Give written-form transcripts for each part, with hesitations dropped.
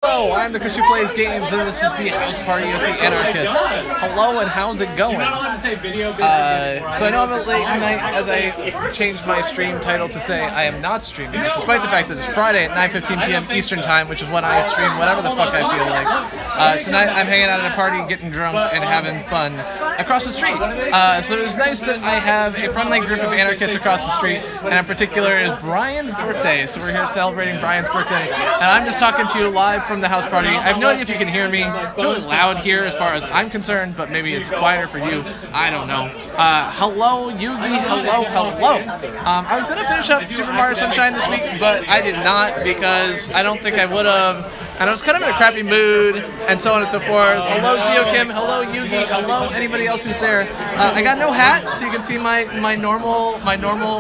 Hello, I'm the Chris who plays games, and this is the house party with the Anarchists. Hello, and how's it going? So I know I'm a bit late tonight as I changed my stream title to say I am not streaming, despite the fact that it's Friday at 9:15 p.m. Eastern Time, which is when I stream whatever the fuck I feel like. Tonight I'm hanging out at a party, getting drunk, and having fun across the street. So it was nice that I have a friendly group of Anarchists across the street, and in particular is Brian's birthday. So we're here celebrating Brian's birthday, and I'm just talking to you live from the house party. I have no idea if you can hear me. It's really loud here as far as I'm concerned, but maybe it's quieter for you. I don't know. Hello, Yugi. Hello, hello. I was going to finish up Super Mario Sunshine this week, but I did not because I don't think I would have. And I was kind of in a crappy mood, and so on and so forth. Hello, Zio Kim. Hello, Yugi. Hello, anybody else who's there. I got no hat, so you can see my normal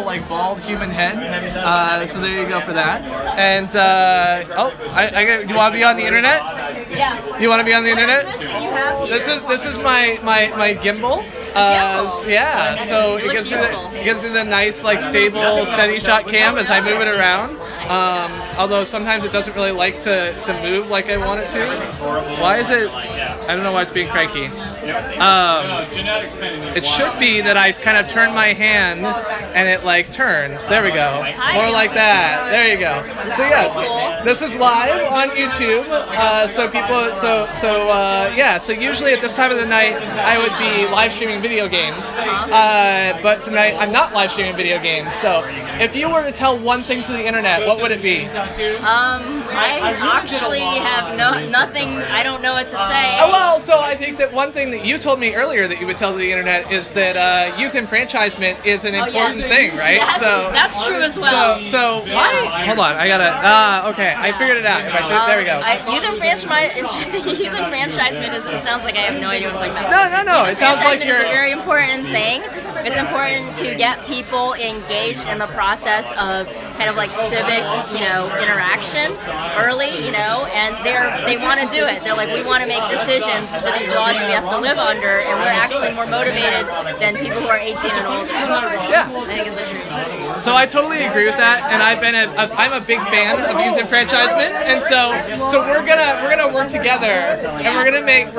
like bald human head. So there you go for that. And you want to be on the internet? Yeah. You want to be on the internet? What is this that you have here? This is my gimbal. Yeah, so it gives me the nice, like, stable, steady shot cam as I move it around. Although sometimes it doesn't really like to move like I want it to. Why is it? I don't know why it's being cranky. It should be that I kind of turn my hand and it like turns. There we go. More like that. There you go. So yeah, this is live on YouTube. So usually at this time of the night I would be live streaming video games. But tonight I'm not live streaming video games. So if you were to tell one thing to the internet, what would it be? I actually have nothing. I don't know what to say. Oh, well, so I think that one thing that you told me earlier that you would tell to the internet is that youth enfranchisement is an important thing, right? That's true as well. So why? Hold on, I gotta. Okay, I figured it out. If I took, there we go. Youth enfranchisement sounds like I have no idea what I'm talking about. No. It sounds like you're. It's a very important thing. It's important to get people engaged in the process of kind of like civic, interaction early, and they want to do it. They're like, we want to make decisions for these laws that we have to live under, and we're actually more motivated than people who are 18 and older. Yeah, I think it's the truth. So I totally agree with that, and I'm a big fan of youth enfranchisement, and so we're gonna work together, and we're gonna make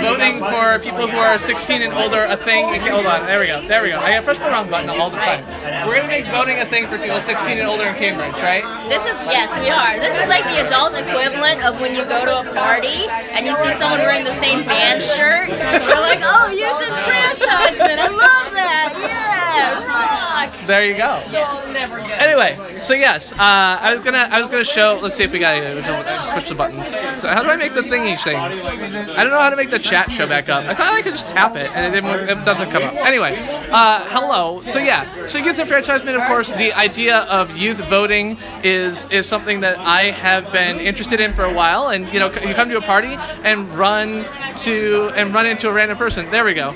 voting for people who are 16 and older a thing. Okay, hold on, there we go. I press the wrong button all the time. We're gonna make voting a thing for people 16 and older in Cambridge, right? Yes, we are. This is like the adult equivalent of when you go to a party and you see someone wearing the same band shirt. You're like, oh, youth enfranchisement. I love that. Yes. Fuck. There you go. Anyway, so yes, I was gonna show. Let's see if we got it. Push the buttons. So how do I make the thingy thing? I don't know how to make the chat show back up. I thought I could just tap it and it doesn't come up. Anyway, hello. So yeah, so youth enfranchisement, of course, the idea of youth voting is something that I have been interested in for a while. And you come to a party and run into a random person. There we go.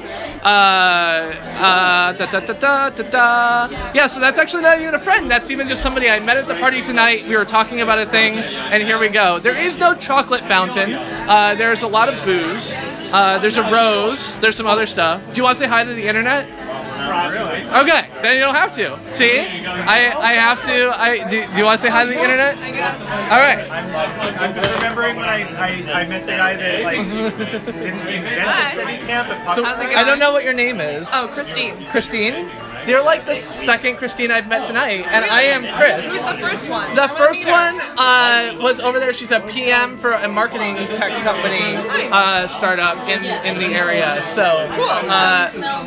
Yeah, so that's actually not even a friend. That's even just somebody I met at the party tonight. We were talking about a thing, and here we go. There is no chocolate fountain. There's a lot of booze. There's a rose. There's some other stuff. Do you want to say hi to the internet? Really? Okay, then you don't have to. See? I have to. Do you want to say hi to the internet? All right. I'm just remembering when I met the guy that didn't invent the study camp. So I don't know what your name is. Oh, Christine. Christine? They're like the second Christine I've met tonight, and I am Chris. Who's the first one? The first one was over there. She's a PM for a marketing tech company startup in the area. So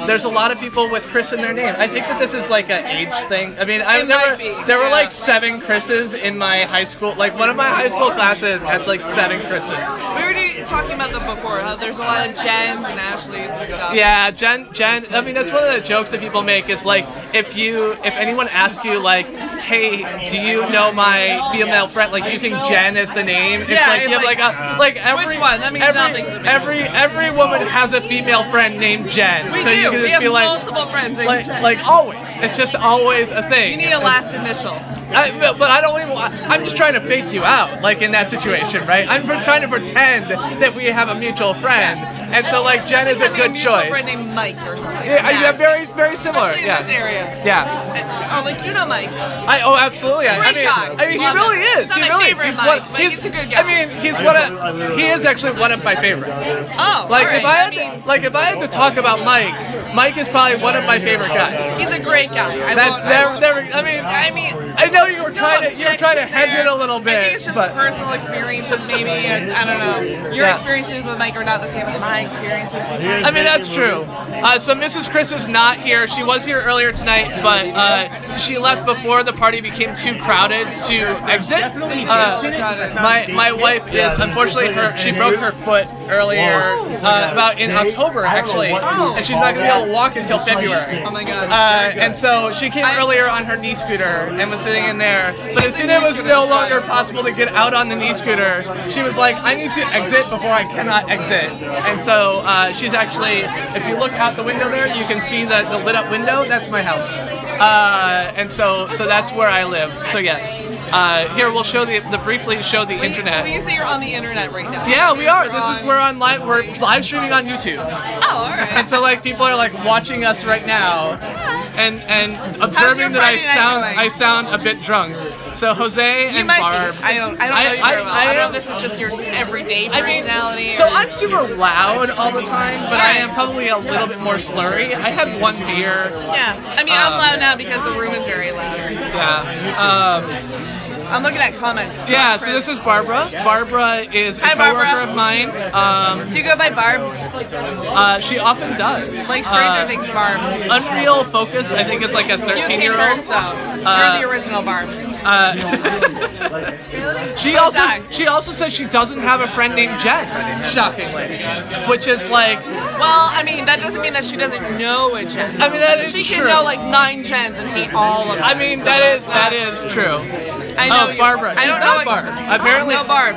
there's a lot of people with Chris in their name. I think that this is like an age thing. I mean, there were like 7 Chris's in my high school. Like one of my high school classes had like 7 Chris's. We were talking about them before. How there's a lot of Jens and Ashleys and stuff. Yeah, Jen. I mean, that's one of the jokes that people make is like if anyone asks you like, hey, do you know my female friend, like using Jen as the name, it's like you have which one? That means nothing to me. Every woman has a female friend named Jen. We so do. You can just we have be like multiple friends named Jen. like always. It's just always a thing. You need a last initial. But I don't even. I'm just trying to fake you out, like in that situation, right? I'm trying to pretend that we have a mutual friend, and so like Jen is a good choice. Friend named Mike or something. Yeah, very, very similar. Especially in this area. Yeah. Oh, like you know Mike. Absolutely. Great guy. I mean, he really is. He's not my favorite Mike, but he's a good guy. I mean, he is actually one of my favorites. Oh, like right. if I had to talk about Mike is probably one of my favorite guys. He's a great guy. I know you were trying to hedge it a little bit. I think it's just personal experiences, maybe. I don't know. Your experiences with Mike are not the same as my experiences with Mike. I mean, that's true. So Mrs. Chris is not here. She was here earlier tonight, but she left before the party became too crowded to exit. My wife is, unfortunately, she broke her foot earlier, about in October, actually, and she's not going to be able to walk until February. Oh my God. And so she came earlier on her knee scooter and was sitting in there, but as soon as it was no longer possible to get out on the knee scooter, she was like, I need to exit before I cannot exit. And so she's actually, if you look out the window there, you can see the lit up window. That's my house. And so that's where I live. So yes, here we'll show briefly show the internet. So you say you're on the internet right now? Yeah, we are. We're live streaming on YouTube. Oh, all right. And so like people are like watching us right now, and observing that I sound a bit drunk. So Jose and Barb. I don't know you very well. I don't know if this is just your everyday personality. So I'm super loud all the time, but I am probably a little bit more slurry. I had one beer. Yeah, I mean I'm loud now because the room is very loud. Yeah. I'm looking at comments. Yeah, so this is Barbara. Barbara is a coworker of mine. Do you go by Barb? She often does. Like Stranger Things Barb. Unreal Focus, I think, is like a 13-year-old. You came first, though. You're the original Barb. She also says she doesn't have a friend named Jen, shockingly, which is like. Well, I mean that doesn't mean that she doesn't know a Jen. I mean that is true. She can know like 9 Jens and hate all of them. I mean that is true. I know Barbara. She's not Barb. Apparently, no Barb.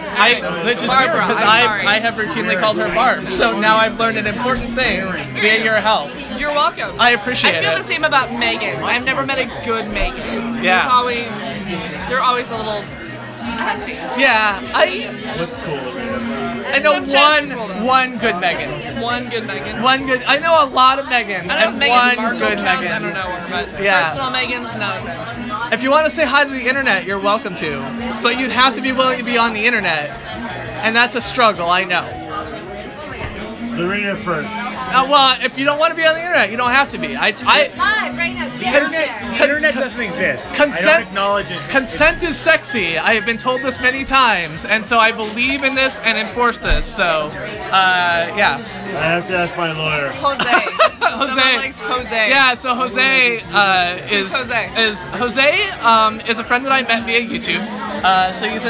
Which is weird because I have routinely called her Barb. So now I've learned an important thing via your help. You're welcome. I appreciate it. I feel the same about Megans. I've never met a good Megan. Yeah. They're always a little cunty. Yeah, What's cool? I know one good Megan. One good Megan. I know a lot of Megans and one good Megan. I don't know her, but yeah. Personal Megans, none of them. If you want to say hi to the internet, you're welcome to, but you'd have to be willing to be on the internet, and that's a struggle. I know. Lorena first. Well, if you don't want to be on the internet, you don't have to be. The internet doesn't exist. I don't acknowledge it. Consent is sexy. I have been told this many times, and so I believe in this and enforce this. So, yeah. I have to ask my lawyer. Jose. Someone likes Jose. Yeah, so Jose is a friend that I met via YouTube. So he's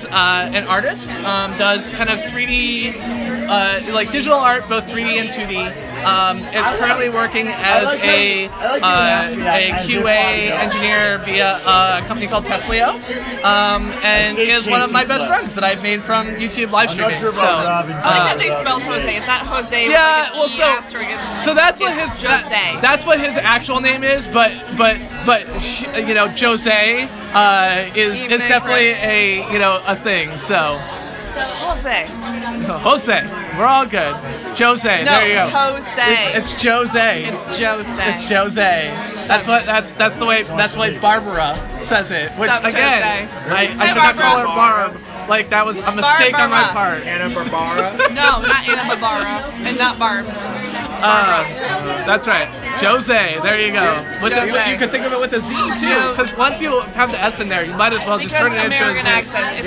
an artist. Does kind of 3D, like digital art, both 3D and 2D. Is currently working as a QA engineer via a company called Teslio, and is one of my best friends that I've made from YouTube live streaming. I like how they spelled Jose. It's not Jose. Yeah, well, so that's what his Jose. That's what his actual name is, but you know, Jose is definitely a thing. So Jose. We're all good. Jose, no, there you go. Jose. It's Jose. It's Jose. It's Jose. That's the way Barbara says it. Which again, I should not call her Barb. Like that was a mistake on my part. Anna Barbara. No, not Anna Barbara, and not Barb. That's right. Jose, there you go. You could think of it with a Z too, because once you have the S in there, you might as well just turn it into a Z. American accent.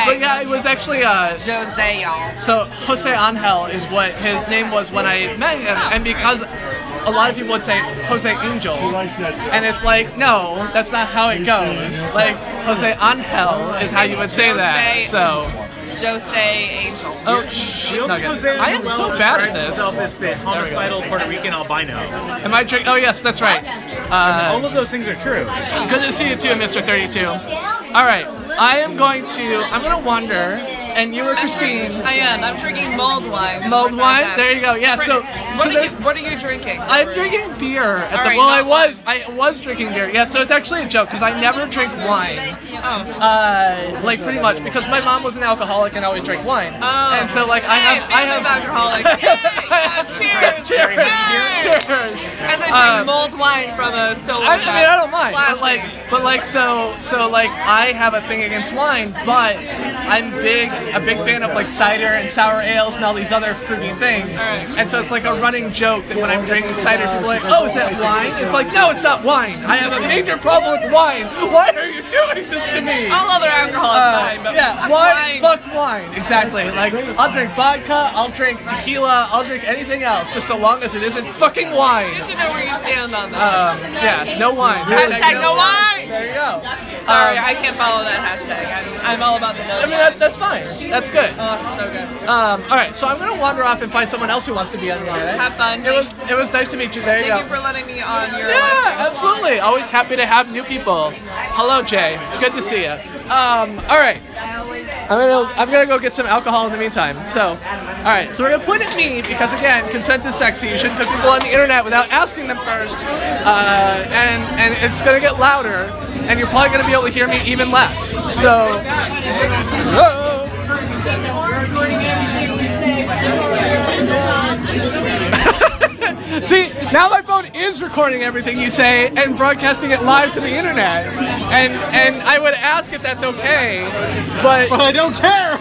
But yeah, it was actually Jose, y'all. So Jose Angel is what his name was when I met him, and because a lot of people would say Jose Angel, and it's like, no, that's not how it goes. Like Jose Angel is how you would say that. So. Jose Angel. Oh, shit nuggets. I am so bad at this. Is the homicidal Puerto Rican albino. Am I drinking? Oh, yes, that's right. All of those things are true. Good to see you too, Mr. 32. All right, I'm going to wander and you were Christine. I am. I'm drinking mulled wine. Mulled wine? There you go. Yeah. So what are you drinking? I'm drinking beer. Right, I was drinking beer. Yeah. So it's actually a joke because I never drink wine. Oh. Like pretty much because my mom was an alcoholic and always drank wine. Oh. And so like I have alcoholics. Yeah, cheers. Cheers. As I drink mulled wine from a solo. I mean I don't mind. Classic. So I have a thing against wine, but I'm a big fan of like cider and sour ales and all these other fruity things. Right. And so it's like a running joke that when I'm drinking cider, people are like, oh, is that wine? It's like, no, it's not wine. I have a major problem with wine. Why are you doing this to me? All other alcohol is fine, but yeah, wine. Fuck wine. Exactly. Like, I'll drink vodka, I'll drink tequila, I'll drink anything else, just so long as it isn't fucking wine. Good to know where you stand on this. Yeah, no wine. Hashtag no wine. There you go. Sorry, I can't follow that hashtag. I'm all about the milk. I mean, that's fine. That's good. Oh, it's so good. All right, so I'm gonna wander off and find someone else who wants to be on the internet. Have fun. It was nice to meet you. There you go. Thank you for letting me on your Yeah, absolutely. Always happy to have new people. Hello, Jay. It's good to see you. All right. I'm gonna go get some alcohol in the meantime. So, all right. So we're gonna point at me because again, consent is sexy. You shouldn't put people on the internet without asking them first. And it's gonna get louder, and you're probably gonna be able to hear me even less. So. Whoa. See, now my phone is recording everything you say and broadcasting it live to the internet. And I would ask if that's okay, but I don't care.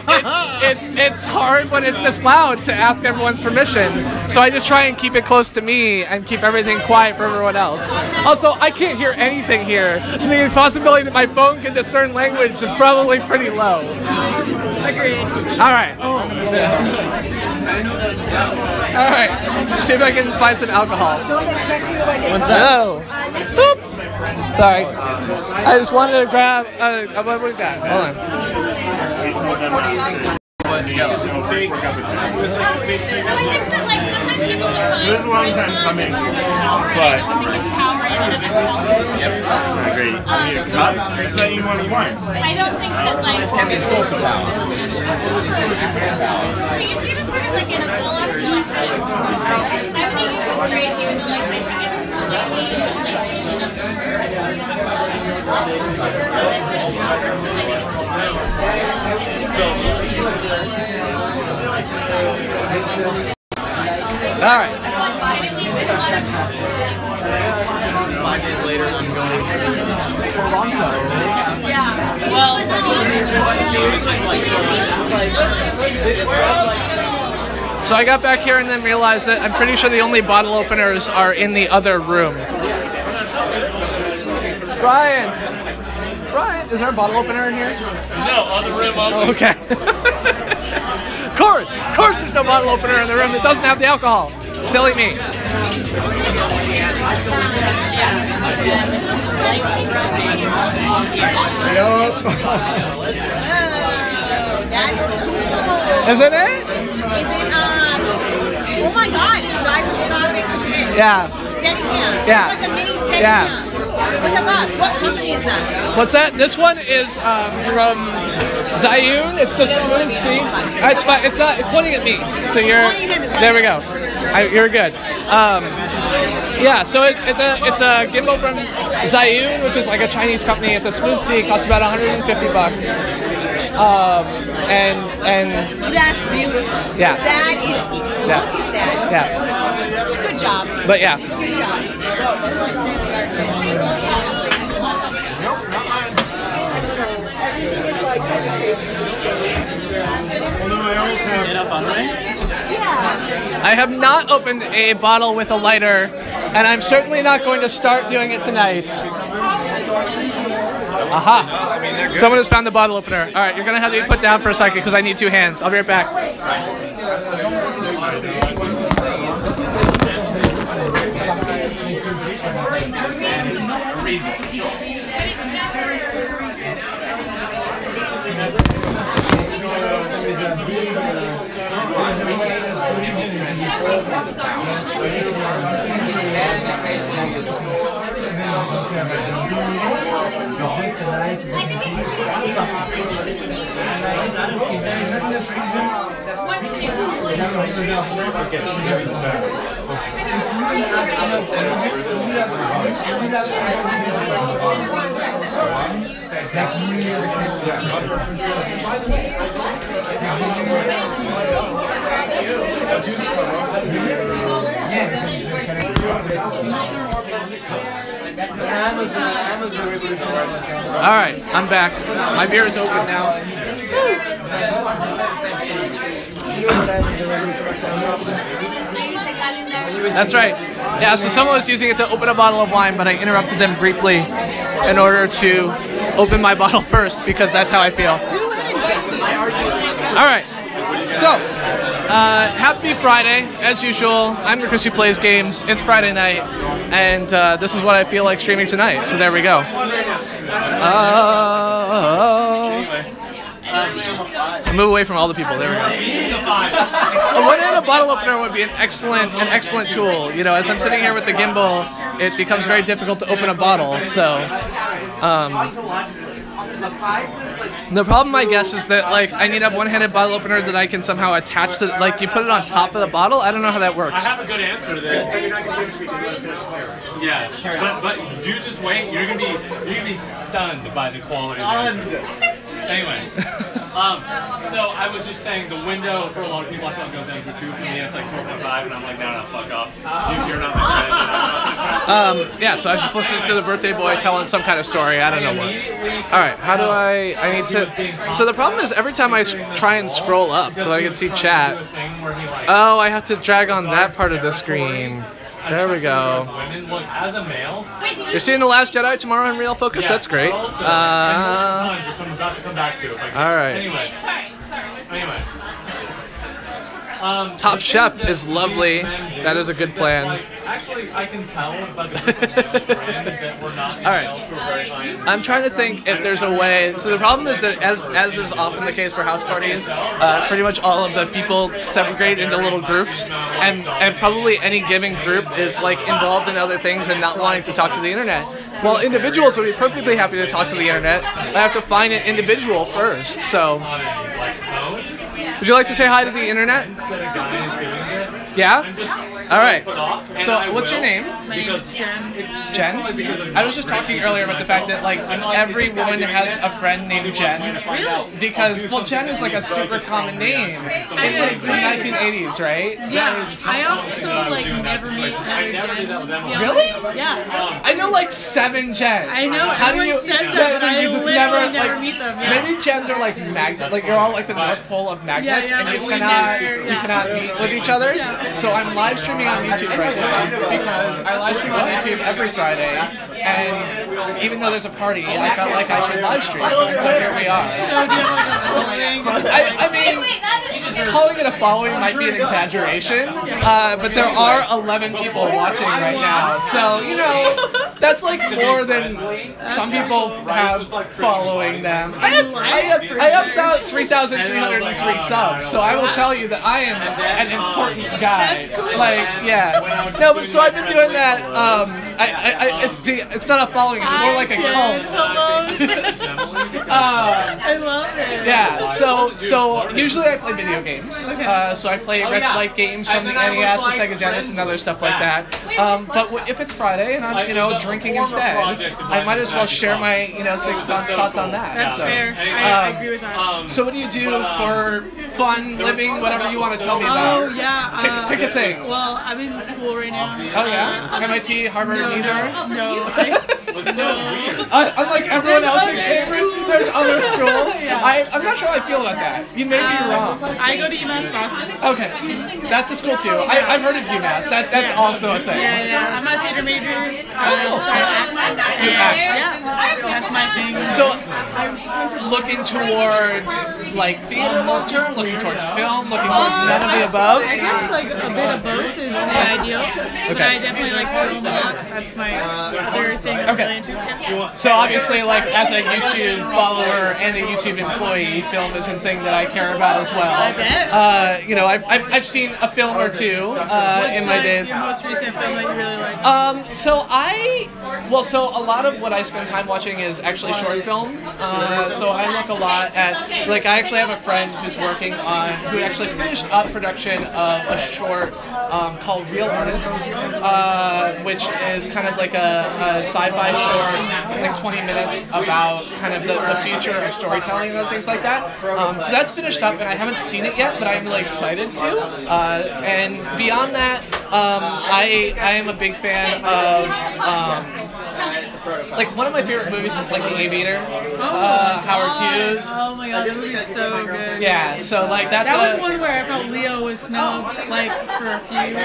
it's hard when it's this loud to ask everyone's permission. So I just try and keep it close to me and keep everything quiet for everyone else. Also, I can't hear anything here, so the possibility that my phone can discern language is probably pretty low. Agreed. All right. All right. Let's see if I can find some alcohol. What's that? Oh. Boop. Sorry. I just wanted to grab. What we got? Hold on. It was a long time coming, but I agree. I mean, it's anyone who wants. I don't think that like can be social power. So you see this sort of like in a villa. I'm gonna use this phrase even though like I think All right. 5 days later, I'm going to Toronto. So I got back here and then realized that I'm pretty sure the only bottle openers are in the other room. Brian, is there a bottle opener in here? No, other room only. Oh, okay. Of course there's no bottle opener in the room that doesn't have the alcohol. Silly me. that is cool. Isn't it? Oh my god, gyroscopic shit. Yeah. Steadicam. Yeah. It's like a mini Steadicam. Yeah. What the fuck? What company is that? What's that? This one is from Zayun. It's the smooth C. It's fine. It's pointing at me. So you're. There we go. You're good. Yeah. So it's a gimbal from Zayun, which is like a Chinese company. It's a smooth C. It costs about $150. And That's beautiful. Yeah. That is. Yeah. Look at that. Yeah. Good job. But yeah. Good job. That's like saying the I have not opened a bottle with a lighter, and I'm certainly not going to start doing it tonight. Aha! Someone has found the bottle opener. All right, you're gonna have to be put down for a second because I need 2 hands. I'll be right back. All right, I'm back. My beer is open now. That's right. Yeah, so someone was using it to open a bottle of wine, but I interrupted them briefly in order to open my bottle first because that's how I feel. All right. So, happy Friday, as usual. I'm the Chris who plays games. It's Friday night, and this is what I feel like streaming tonight. So there we go. Move away from all the people. There we go. A one-handed bottle opener would be an excellent tool. You know, as I'm sitting here with the gimbal, it becomes very difficult to open a bottle. So, the problem, I guess, is that like I need to have one-handed bottle opener that I can somehow attach to. Like you put it on top of the bottle. I don't know how that works. I have a good answer to this. Yeah, but you just wait. You're gonna be stunned by the quality. Anyway, so I was just saying the window for a lot of people I feel like goes down to 2. For me, it's like 4.5, and I'm like, no, fuck off. You're not my friend. Yeah, so I was just listening to the birthday boy telling some kind of story. I don't know what. All right, how do I need to... So the problem is every time I try and scroll up so I can see chat, oh, I have to drag on that part of the screen. There we go. You're seeing The Last Jedi tomorrow in Real Focus? That's great. All right. Anyway. Top Chef is lovely. That is a good plan. Actually, I can tell by the brand that we're not. All right. I'm trying to think if there's a way. So the problem is that, as is often the case for house parties, pretty much all of the people segregate into little groups, and probably any given group is like involved in other things and not wanting to talk to the internet. While individuals would be perfectly happy to talk to the internet, I have to find an individual first. So, would you like to say hi to the internet? Yeah? All right. So, what's your name? My name is Jen. Jen? I was just talking earlier about the fact that like every woman has a friend named Jen. Really? Because, well, Jen is like a super common name in like the 1980s, right? Yeah. I also like never meet another Jen. Really? Yeah. I know like 7 Jens. I know. How do you? Everyone says that, but I you just literally never like, meet them. Yeah. Maybe Jens are like magnet, like you're all like the North Pole of magnets, Yeah, and you like cannot meet with each other. So I'm live streaming on YouTube right now because I live stream on YouTube every Friday, and even though there's a party, I felt like I should live stream. So here we are. So do you have like a following? I mean, calling it a following might be an exaggeration, but there are 11 people watching right now. So, you know, that's like more than some people have following them. I have about 3,303 subs, so I will tell you that I am an important guy. Like, yeah. No, but so I've been doing that. It's not a following. It's more like a cult. I love it. Yeah. So usually I play video games. So I play like games from the NES, the Sega Genesis, and other stuff like that. But if it's Friday and I'm drinking instead, I might as well share my thoughts on that. That's so, fair. I agree with that. So what do you do for fun, living, whatever you want to tell me about? Oh yeah. Pick a thing. Well, I'm in school right now. Oh yeah? MIT, Harvard, neither? No. Unlike everyone else in Cambridge, there's other schools. I'm not sure how I feel about that. You may be wrong. I go to UMass Boston. Okay, that's a school too. I've heard of UMass. That's also a thing. Yeah. I'm a theater major. That's my thing. So, looking towards like theater long term, looking towards film, looking towards none of the above. I guess like a bit of both is the ideal. But I definitely like film a lot. That's my other thing. Okay. So obviously, like as a YouTube follower and a YouTube employee, film is a thing that I care about as well. I bet. You know, I've seen a film or two in my days. Your most recent film that you really like? So a lot of what I spend time watching is actually short film. So I look a lot at, like, I actually have a friend who's working on, who actually finished up production of a short called Real Artists, which is kind of like a sci-fi short, like 20 minutes about kind of the future of storytelling and things like that. So that's finished up, and I haven't seen it yet, but I'm really excited to. And beyond that, I am a big fan of like one of my favorite movies is like The Aviator, Howard Hughes. Oh my god, that movie's so good. Yeah, so like that was one where I felt Leo was snubbed like for a few,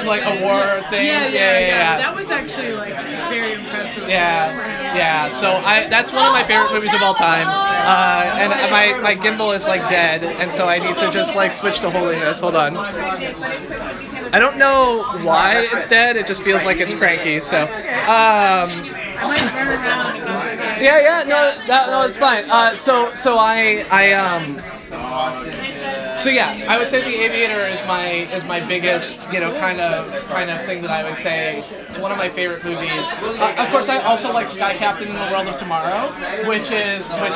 like award things. Yeah. That was actually like very impressive. Yeah. So that's one of my favorite movies of all time. And my gimbal is like dead, and so I need to just like switch to holiness. Hold on. I don't know why it's dead. It just feels like it's cranky. So. Yeah, no, it's fine. So yeah, I would say The Aviator is my biggest, you know, kind of thing that I would say. It's one of my favorite movies. Of course, I also like Sky Captain in the World of Tomorrow, which is like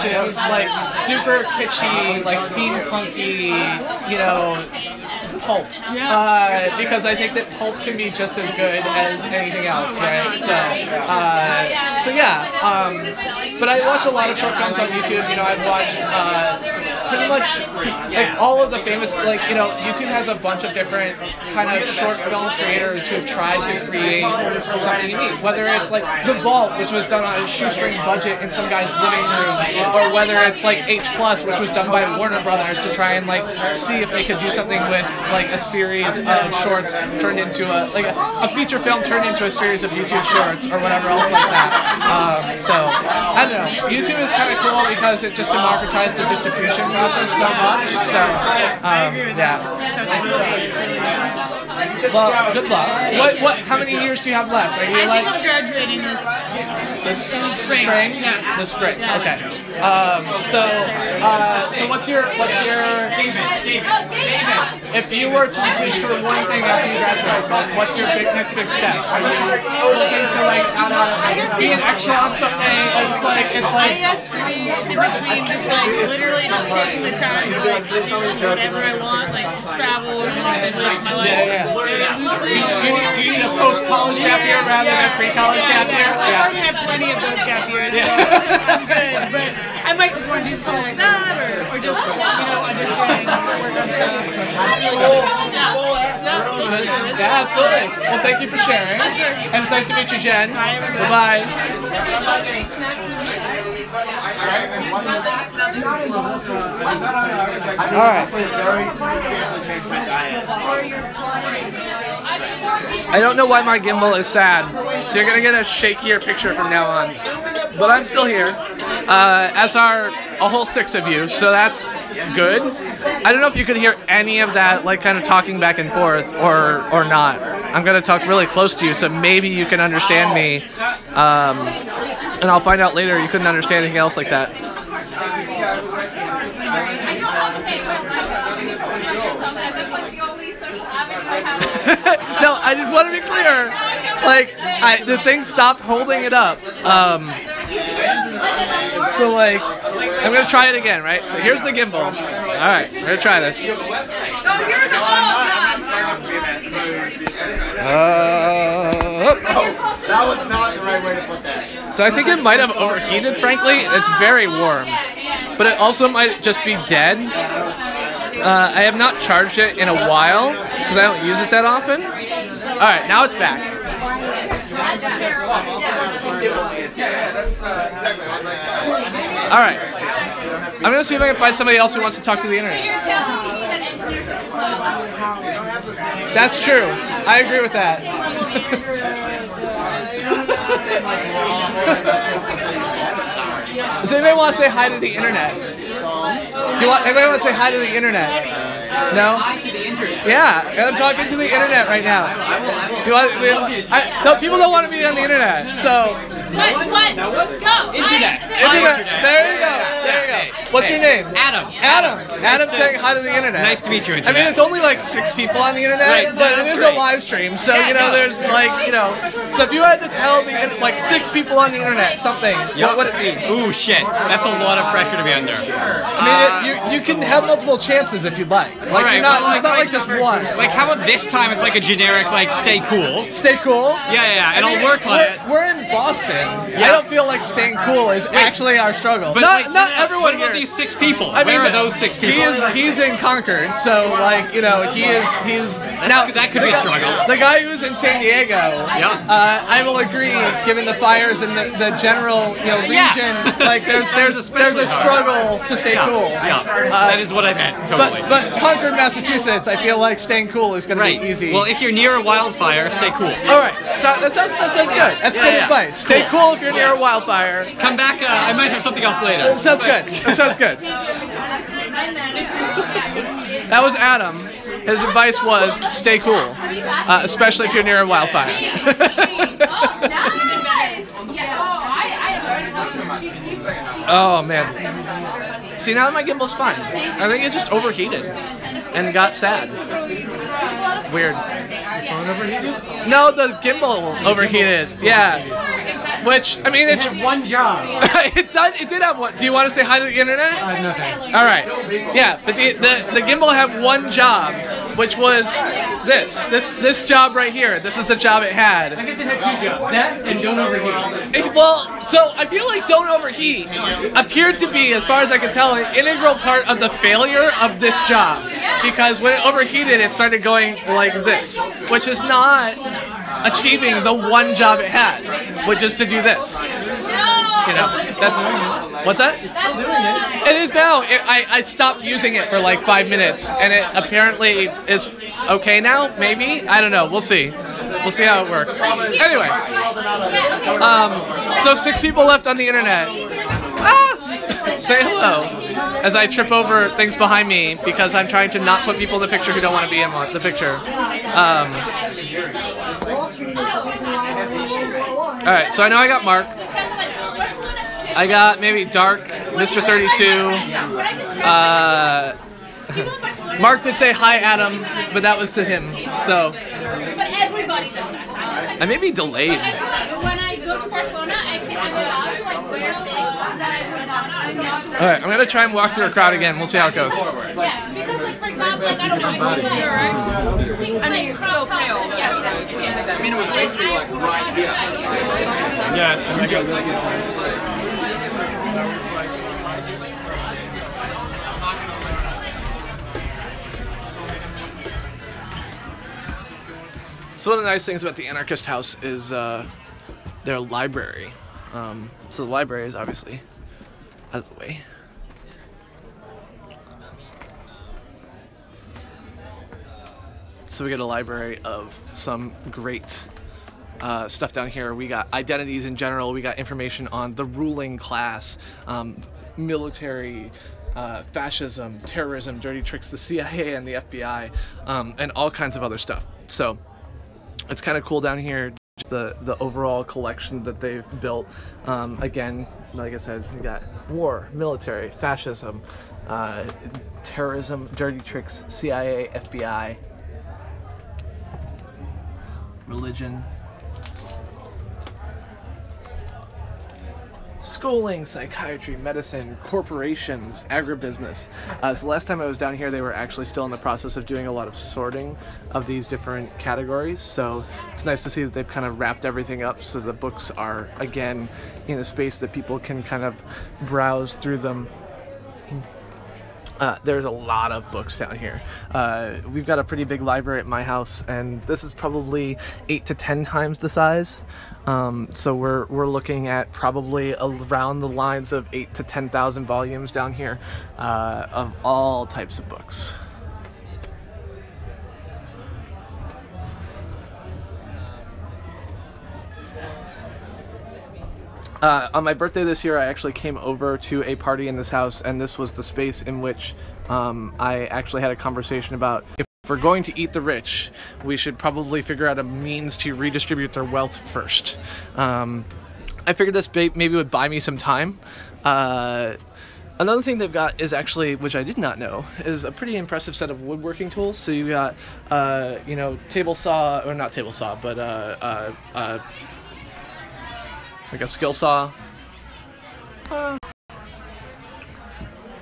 super kitschy, like steampunky, you know, pulp. Because I think that pulp can be just as good as anything else, right? So yeah. But I watch a lot of short films on YouTube. You know, I've watched pretty much like all of the famous, like, you know, YouTube has a bunch of different kind of short film creators who've tried to create something unique. Whether it's like The Vault, which was done on a shoestring budget in some guy's living room, or whether it's like H+, which was done by Warner Brothers to try and like see if they could do something with like a series of shorts turned into a feature film turned into a series of YouTube shorts or whatever else like that. So I don't know. YouTube is kind of cool because it just democratized the distribution process so much. So well, good luck. What? How many years do you have left? Are you like? I'm graduating this spring. Yes. This spring. Okay. So what's your David? If you were to wish for one thing after you graduate, like, what's your next big step? Are you looking to like be an extra on something? I guess for me, it's in between just like literally just taking the time to like do whatever I want, like travel or live my life. You need a post-college gap year rather than pre-college gap year? I already have plenty of those gap years, so I'm good. But I might just want to do something like that, or just, you know, audition, work on stuff. Yeah, absolutely. Well, thank you for sharing. And it's nice to meet you, Jen. Bye-bye. All right. I don't know why my gimbal is sad, so you're gonna get a shakier picture from now on. But I'm still here, as are a whole 6 of you, so that's good. I don't know if you could hear any of that, like, kind of talking back and forth, or not. I'm gonna talk really close to you, so maybe you can understand me, and I'll find out later you couldn't understand anything else like that. No, I just want to be clear. Like, the thing stopped holding it up. So, like, I'm going to try it again, right? So here's the gimbal. All right, we're going to try this. That was not the right way to put that. So I think it might have overheated, frankly. It's very warm. But it also might just be dead. I have not charged it in a while because I don't use it that often. All right, now it's back. All right. I'm going to see if I can find somebody else who wants to talk to the internet. That's true. I agree with that. Does anybody want to say hi to the internet? Anybody want to say hi to the internet? No? Yeah, I'm talking to the internet right now. No, people don't want to be on the internet. So What? Go. Internet. Internet. There you go. There you go. What's your name? Adam. Adam saying hi to the internet. Nice to meet you, I Internet. mean, it's only like 6 people on the internet, Right, but that's it is great. a live stream, so Yeah, you know, no. there's like, you know, so if you had to tell like 6 people on the internet something, what would it be? Ooh, shit. That's a lot of pressure to be under. I mean, you can have multiple chances if you'd like. Like, Alright, you're not, well, it's not like just one. Like, how about this time it's like a generic, like, stay cool? Stay cool. Yeah, and I'll work on it. We're in Boston. Yeah. I don't feel like staying cool is actually our struggle. But not like, not everyone What about here. these 6 people? I mean, Where are those 6 people? He's in Concord, so like, you know, he's now that could be a struggle. The guy who's in San Diego, I will agree, given the fires and the general, you know, region, like there's a struggle to stay cool. Yeah, that is what I meant, totally. But Concord, Massachusetts, I feel like staying cool is going to be easy. Well, if you're near a wildfire, stay cool. All right, so that sounds good. That's good advice. Stay cool if you're near a wildfire. Come back. I might have something else later. That sounds good. That sounds good. That was Adam. His advice was stay cool, especially if you're near a wildfire. Oh man. See, now my gimbal's fine. I think it just overheated and got sad. Weird. No, the gimbal overheated. Yeah. Which, I mean, it's one job. it did have one. Do you want to say hi to the internet? No thanks. All right. Yeah, but the gimbal had one job, which was this job right here. This is the job it had. I guess it had 2 jobs. That and don't overheat. Well, so I feel like don't overheat appeared to be, as far as I can tell, an integral part of the failure of this job. Because when it overheated, it started going like this, which is not achieving the one job it had, which is to do this. You know, what's that? It is now. I stopped using it for like 5 minutes, and it apparently is okay now. Maybe, I don't know. We'll see. We'll see how it works. Anyway, so 6 people left on the internet. Say hello as I trip over things behind me because I'm trying to not put people in the picture who don't want to be in the picture. All right, so I know I got Mark. I got maybe Dark, Mr. 32. Mark did say hi, Adam, but that was to him. So But everybody does that kind of. I may be delayed. When I go to Barcelona, I go out to like wear things that I would not. All right, I'm gonna try and walk through a crowd again. We'll see how it goes. Yes, because like for example, like I don't know things like crop tops. I mean, it was basically like right here. Yeah, and I got really good. So one of the nice things about the Anarchist House is their library. So the library is obviously out of the way. So we get a library of some great stuff down here. We got identities in general. We got information on the ruling class, military, fascism, terrorism, dirty tricks, the CIA and the FBI, and all kinds of other stuff. So it's kind of cool down here, the overall collection that they've built. Again, like I said, we got war, military, fascism, terrorism, dirty tricks, CIA, FBI, religion, schooling, psychiatry, medicine, corporations, agribusiness. So last time I was down here, they were actually still in the process of doing a lot of sorting of these different categories. So it's nice to see that they've kind of wrapped everything up so the books are, again, in a space that people can kind of browse through them. There's a lot of books down here. We've got a pretty big library at my house, and this is probably 8 to 10 times the size. So we're looking at probably around the lines of 8 to 10,000 volumes down here of all types of books. On my birthday this year, I actually came over to a party in this house, and this was the space in which I actually had a conversation about if we're going to eat the rich, we should probably figure out a means to redistribute their wealth first. I figured this maybe would buy me some time. Another thing they've got is actually, which I did not know, is a pretty impressive set of woodworking tools. So you got, you know, table saw, or not table saw, but like a skill saw.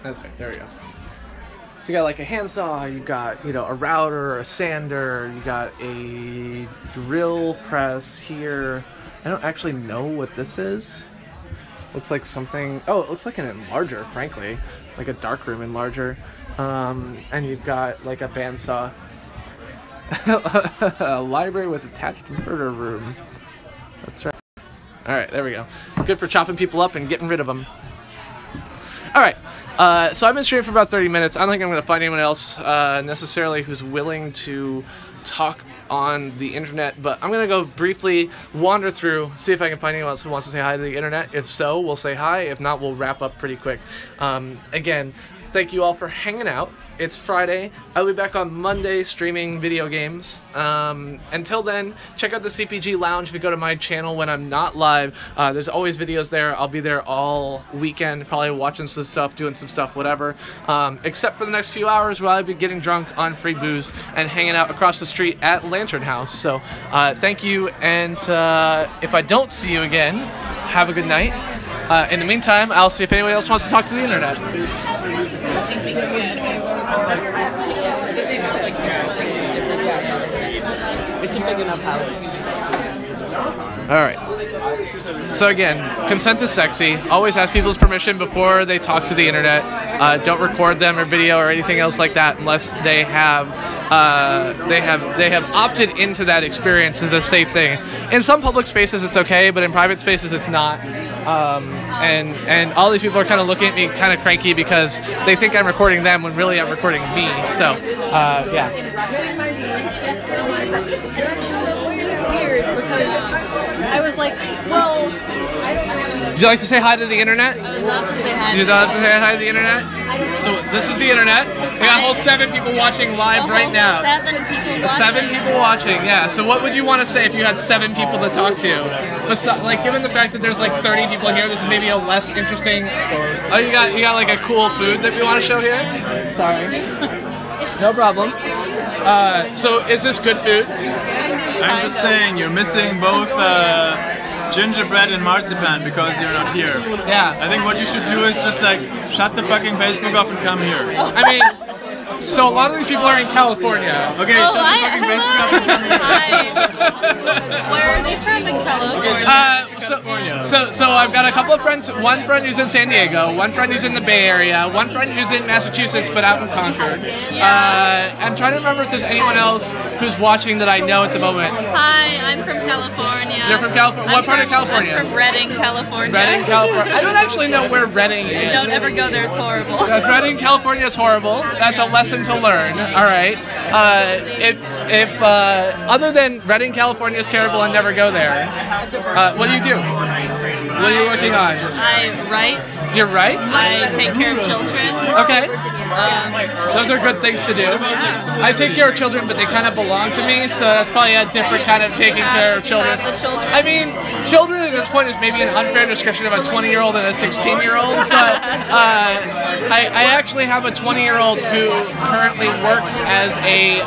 That's right. There we go. So you got like a handsaw, you got, you know, a router, a sander, you got a drill press here. I don't actually know what this is. Looks like something, oh, it looks like an enlarger, frankly. Like a darkroom enlarger. And you've got like a bandsaw. A library with attached murder room. That's right. Alright, there we go. Good for chopping people up and getting rid of them. Alright, so I've been streaming for about 30 minutes. I don't think I'm going to find anyone else necessarily who's willing to talk on the internet, but I'm going to go briefly wander through, see if I can find anyone else who wants to say hi to the internet. If so, we'll say hi. If not, we'll wrap up pretty quick. Again, thank you all for hanging out. It's Friday. I'll be back on Monday streaming video games. Until then, check out the CPG Lounge if you go to my channel when I'm not live. There's always videos there. I'll be there all weekend, probably watching some stuff, doing some stuff, whatever. Except for the next few hours where I'll be getting drunk on free booze and hanging out across the street at Lantern House. So thank you, and if I don't see you again, have a good night. In the meantime, I'll see if anyone else wants to talk to the internet. It's a big enough house. Alright. So again, consent is sexy. Always ask people's permission before they talk to the internet. Don't record them or video or anything else like that unless they have opted into that experience as a safe thing. In some public spaces it's okay, but in private spaces it's not. And all these people are kind of looking at me kind of cranky because they think I'm recording them when really I'm recording me. So, yeah. Weird because I was like, well, Would you like to say hi to the internet? I would love to say hi. You'd love to say hi to the internet? So this is the internet. We got a whole 7 people watching live right now. 7 people watching. 7 people watching, yeah. So what would you want to say if you had 7 people to talk to? Like, given the fact that there's like 30 people here, this is maybe a less interesting. Oh, you got like a cool food that we want to show here? Sorry. No problem. So is this good food? I'm just saying, you're missing both gingerbread and marzipan because you're not here. Yeah. I think what you should do is just like shut the fucking Facebook off and come here. I mean, so a lot of these people are in California. Okay, shut the fucking Facebook off and come here. Hi. Where are they from in California? So I've got a couple of friends. One friend who's in San Diego, one friend who's in the Bay Area, one friend who's in Massachusetts but out in Concord. I'm trying to remember if there's anyone else who's watching that I know at the moment. Hi, I'm from California. You're from California? What part of California? I'm from Redding, California. Redding, California. I don't actually know where Redding is. Don't ever go there, it's horrible. Redding, California is horrible. That's a lesson to learn. All right. If other than Redding, California is terrible and never go there, what do you do? What are you working on? I write. You write? I take care of children. Okay. Those are good things to do. I take care of children, but they kind of belong to me, so that's probably a different kind of taking care of children. I mean, children at this point is maybe an unfair description of a 20-year-old and a 16-year-old, but I actually have a 20-year-old who currently works as a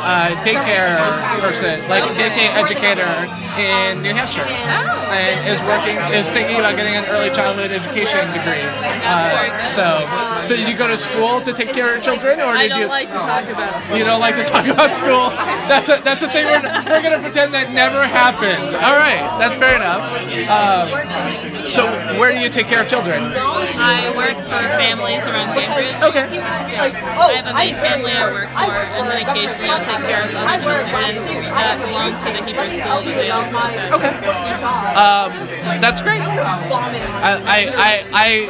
daycare person, like a daycare educator in New Hampshire, and is thinking about getting an early childhood education degree. So did you go to school to take care of children, or did you? I don't like to talk about school. You don't like to talk about school? That's a thing we're gonna pretend that never happened. All right, that's fair enough. So where do you take care of children? I work for families around Cambridge. Okay. I have a main family I work for, and then occasionally I'll take care of other children that belong to the Hebrew school that they don't contact. Okay. That's great. I,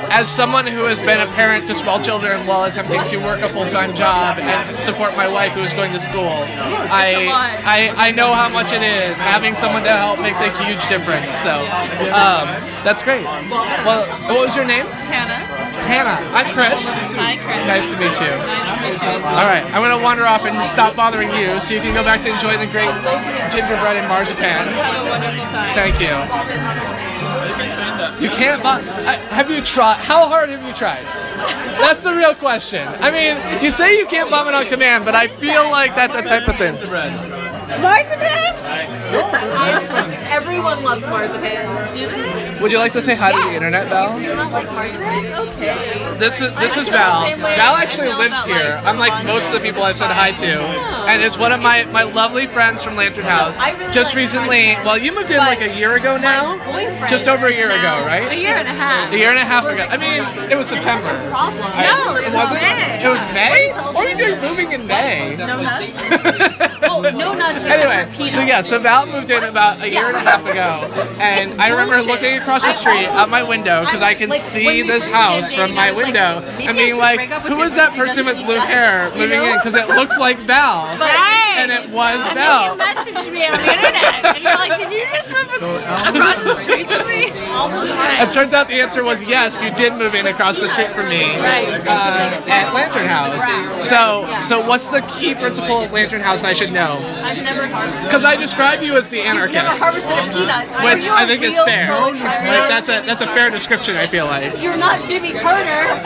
as someone who has been a parent to small children while attempting to work a full-time job and support my wife who is going to school, I know how much it is. Having someone to help makes a huge difference. So, that's great. Well, what was your name? Hannah. Hannah. I'm Chris. Hi, Chris. Nice to meet you. Nice to meet you. All right, I'm gonna wander off and stop bothering you, so you can go back to enjoy the great gingerbread and marzipan. Have a wonderful time. Thank you. You can't bomb. Have you tried? How hard have you tried? That's the real question. I mean, you say you can't bomb it on command, but I feel like that's a type of thing. Marzipan? Everyone loves marzipan. Do they? Would you like to say hi to the internet, Val? Do you not like marzipan? Okay. This is Val. Val actually lives here, unlike most of the people I've said hi to. And it's one of my lovely friends from Lantern House. Just recently, well, you moved in like a year ago now? Just over a year ago, right? A year and a half. A year and a half ago. I mean, it was September. No, it was May. It was May? What are you doing moving in May? No nuts? Oh, no nuts. Anyway, so Val moved in about a year and a half ago, and I remember looking across the street out my window because I can see this house from my window and being like, who is that person with blue hair moving in? Because it looks like Val. Right. And it was And Val. then you messaged me on the internet, and you're like, did you just move across the street from me? It turns out the answer was yes, you did move in across the street from me at Lantern House. So what's the key principle of Lantern House I should know? I've never harvested. Because I describe you as the anarchist, Harvested a peanut. which I think is fair. Proletarian. Like that's a fair description. I feel like. You're not Jimmy Carter.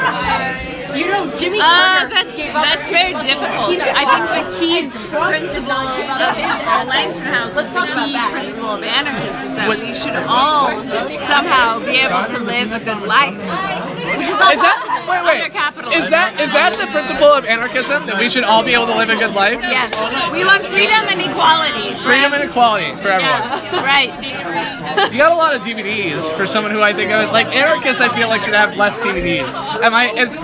You know Jimmy Carter gave up. That's very difficult. I think the key principle of Lantern House is the key principle of anarchists is that we should all somehow be able to live a good life, which is all possible under capitalism. Is that the principle of anarchism, that we should all be able to live a good life? Yes. We want freedom and equality. Freedom and equality for everyone. Yeah, right. You got a lot of DVDs for someone who I think of, like anarchists. I feel like should have less DVDs.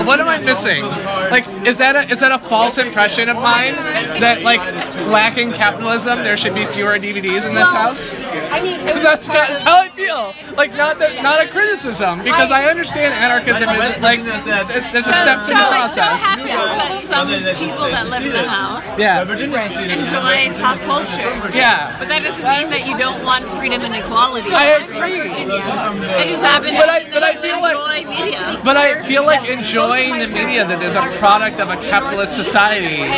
What am I missing? Like, is that a false impression of mine that like lacking capitalism there should be fewer DVDs in this house? I mean, Because that's how I feel. Like not a criticism, because I understand anarchism is like there's a steps in the process. So happens that some people that live in the house enjoy pop culture. Yeah. But that doesn't mean that you don't want freedom and equality. I agree. It just happens But I that feel you like enjoy media. But I feel like enjoying the media that is a product of a capitalist society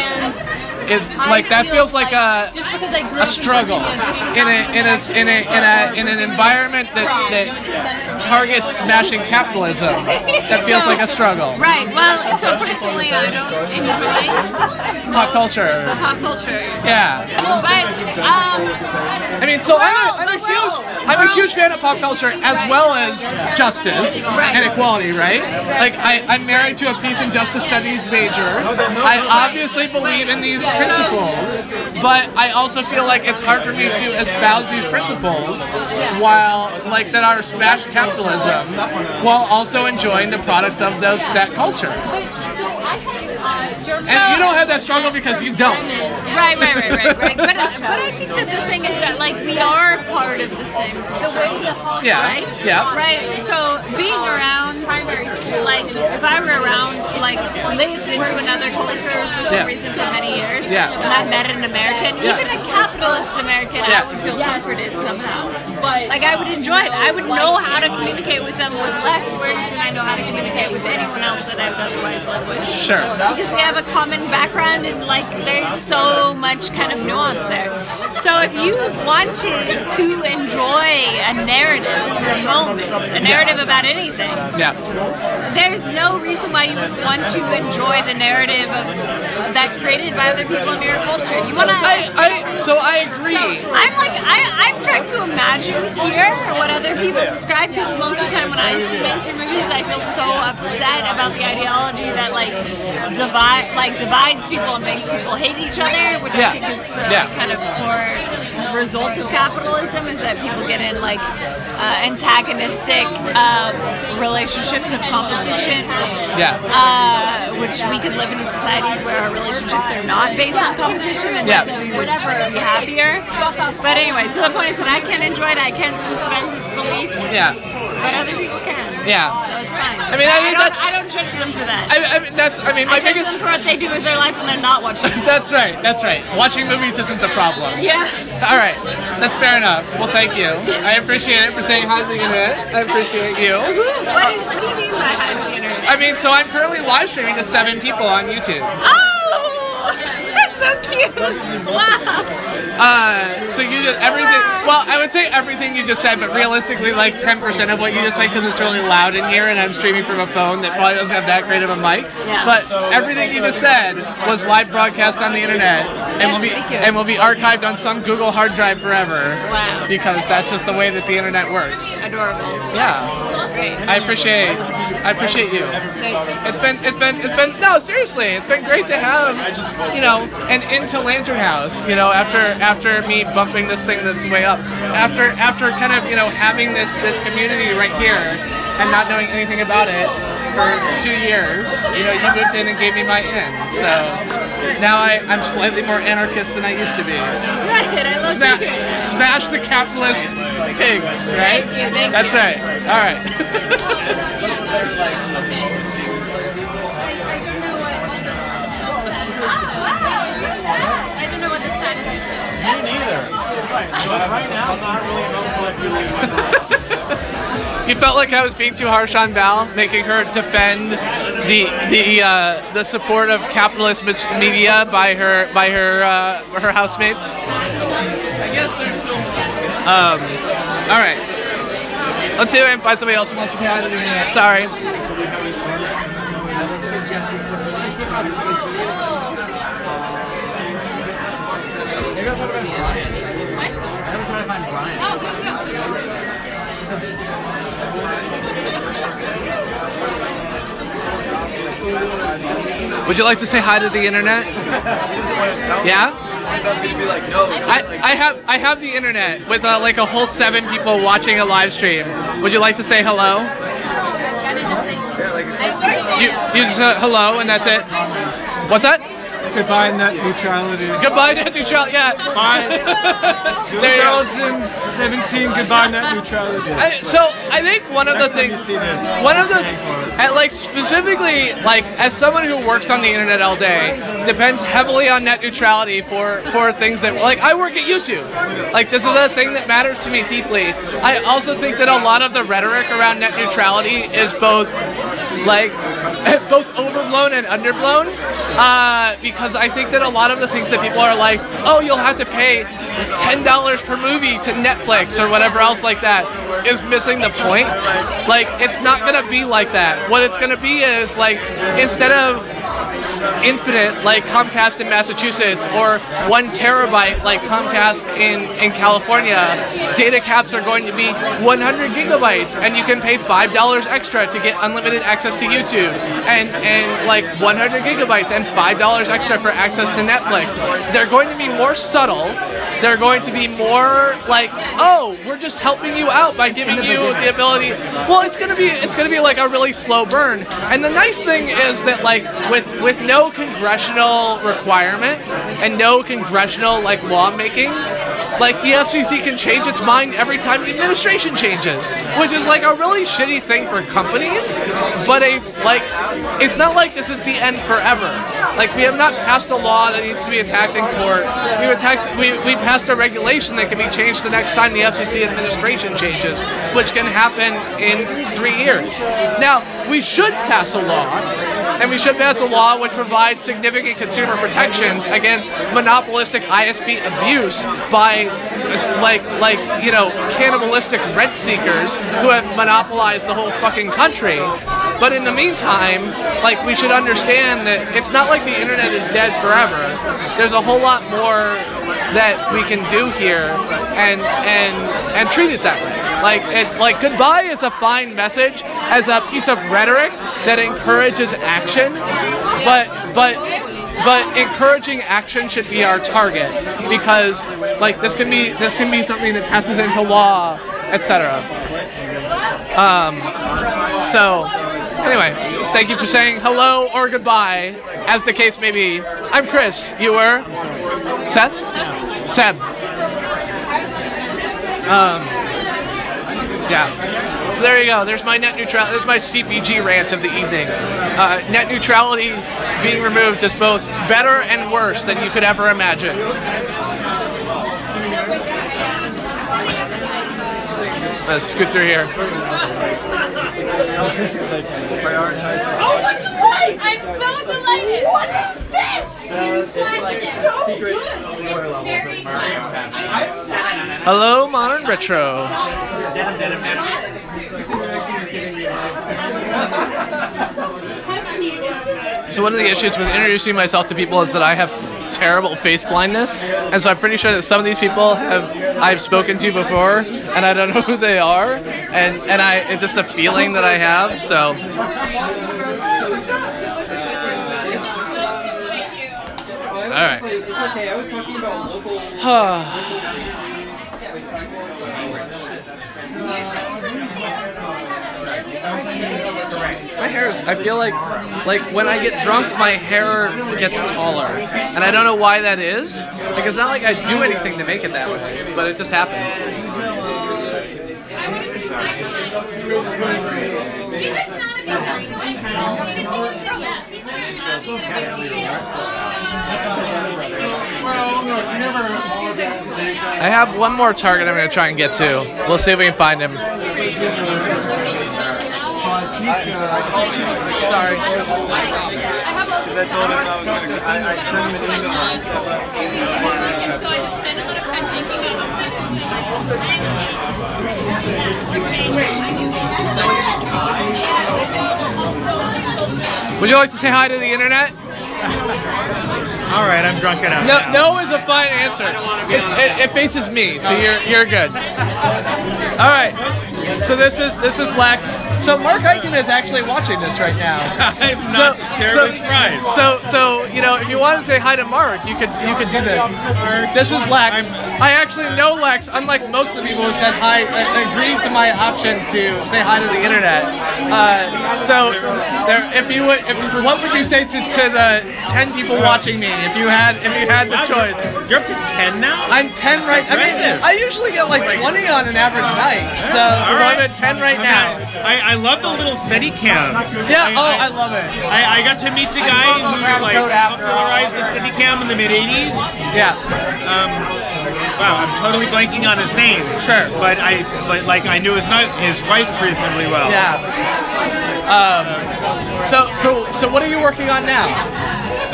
is like that feels like a struggle in an environment that targets smashing capitalism. That feels like a struggle. Right. Well, so personally, I don't enjoy Pop culture. the pop culture. Yeah. But I mean, so I'm a huge fan of pop culture as well as justice and equality, right? Like I'm married to a peace and justice studies major. I obviously believe in these principles, but I also feel like it's hard for me to espouse these principles while like that are smash capitalism, while also enjoying the products of that culture. And you don't have that struggle because you don't. Right. But I think that the thing is that like we are part of the same culture. Yeah. Right? Yeah. Right. So being around, like if I were around, like lived into another culture for some reason for many years, and I met an American, even a capitalist American, I would feel comforted somehow. Like I would enjoy it. I would know how to communicate with them with less words than I know how to communicate with anyone else that I would otherwise live with. Sure. Because we have a common background and like there's so much kind of nuance there. So if you wanted to enjoy a narrative for a moment, a narrative about anything, there's no reason why you would want to enjoy the narrative of that created by other people in your culture. You want to. So I agree. So I'm trying to imagine here what other people describe, because most of the time when I see mainstream movies, I feel so upset about the ideology that divides people and makes people hate each other, which I think is the kind of core result of capitalism, is that people get in like antagonistic relationships of competition. Which we could live in societies where our relationships are not based on competition and whatever, be happier. But anyway, so the point is that I can enjoy it, I can suspend disbelief. But other people can. So it's fine. I mean, I don't judge them for that. My biggest. Judge them for what they do with their life when they're not watching. That's right. Watching movies isn't the problem. All right. That's fair enough. Well, thank you. I appreciate it for saying hi to the internet. I appreciate you. What do you mean by hi to the internet? I mean, so I'm currently live streaming to 7 people on YouTube. Oh! That's so so cute. Wow. So you did everything. Well, I would say everything you just said, but realistically, like 10% of what you just said, because it's really loud in here, and I'm streaming from a phone that probably doesn't have that great of a mic. Yeah. But everything you just said was live broadcast on the internet, and will be archived on some Google hard drive forever. Wow. Because that's just the way that the internet works. Adorable. Yeah. Great. I appreciate you. It's been no, seriously, it's been great to have, you know, an into Lantern House, you know, after me bumping this thing that's way up, after kind of, you know, having this community right here and not knowing anything about it for 2 years. You know, you moved in and gave me my in, so now I'm slightly more anarchist than I used to be. Smash the capitalist pigs, right? Thank you. That's right. All right. I don't know what the status is. Me neither. Right now, I'm not really You felt like I was being too harsh on Val, making her defend the support of capitalist media by her housemates. I guess there's still. All right. Let's see if I can find somebody else who wants to say hi to the internet. Sorry. Would you like to say hi to the internet? Yeah? I have the internet with like a whole 7 people watching a live stream. Would you like to say hello? You just hello and that's it. What's that? Goodbye net neutrality. Goodbye net neutrality. Yeah. Bye. 2017. Goodbye net neutrality. So I think one of the things, like specifically, like as someone who works on the internet all day, depends heavily on net neutrality for things that, like, I work at YouTube. Like, this is a thing that matters to me deeply. I also think that a lot of the rhetoric around net neutrality is both overblown and underblown, because I think that a lot of the things that people are like, oh, you'll have to pay $10 per movie to Netflix or whatever else like that, is missing the point. Like, it's not gonna be like that. What it's gonna be is, like, instead of infinite like Comcast in Massachusetts or 1 terabyte like Comcast in California, data caps are going to be 100 gigabytes, and you can pay $5 extra to get unlimited access to YouTube, and like 100 gigabytes and $5 extra for access to Netflix. They're going to be more subtle. They're going to be more like, oh, we're just helping you out by giving you the ability. Well, it's gonna be like a really slow burn. And the nice thing is that, like, with no congressional requirement and no congressional like lawmaking, like, the FCC can change its mind every time the administration changes, which is like a really shitty thing for companies. But it's not like this is the end forever. Like, we have not passed a law that needs to be attacked in court. We passed a regulation that can be changed the next time the FCC administration changes, which can happen in 3 years. Now, we should pass a law, and we should pass a law which provides significant consumer protections against monopolistic ISP abuse by you know, cannibalistic rent seekers who have monopolized the whole fucking country. But in the meantime, like, we should understand that it's not like the internet is dead forever. There's a whole lot more that we can do here and treat it that way. Like, it's like, goodbye is a fine message as a piece of rhetoric that encourages action, but encouraging action should be our target, because, like, this can be something that passes into law, etc. So anyway, thank you for saying hello or goodbye, as the case may be. I'm Chris. You were? Seth? Seb. Yeah. So there you go. There's my net neutrality. There's my CPG rant of the evening. Net neutrality being removed is both better and worse than you could ever imagine. Let's scoot through here. Oh, what'd you like? I'm so delighted. What is this? I'm so Hello, Modern Retro. So one of the issues with introducing myself to people is that I have terrible face blindness, and so I'm pretty sure that some of these people I've spoken to before, and I don't know who they are, and it's just a feeling that I have. So. All right. Okay, I was talking about local. My hair is, I feel like when I get drunk, my hair gets taller. And I don't know why that is. Like, it's not like I do anything to make it that way, but it just happens. I have one more target I'm going to try and get to. We'll see if we can find him. Sorry. I told him I was going to. I sent him an email. And so I just spent a lot of time thinking about Would you like to say hi to the internet? All right, I'm drunk enough. No is a fine answer. It faces me, so you're good. All right. So this is Lex. So Mark Eichen is actually watching this right now. I'm not terribly surprised. So you know, if you want to say hi to Mark, you could do this. This is Lex. I actually know Lex, unlike most of the people who said hi, agreed to my option to say hi to the internet. So what would you say to the 10 people watching me if you had the choice? You're up to 10 now? I'm 10 right. Impressive. I usually get like 20 on an average night. So I'm at 10 right now. I love the little Steadicam. Yeah, I love it. I got to meet the guy who popularized the Steadicam in the mid-80s. Yeah. Wow, I'm totally blanking on his name. Sure. But I knew his wife reasonably well. Yeah. So what are you working on now?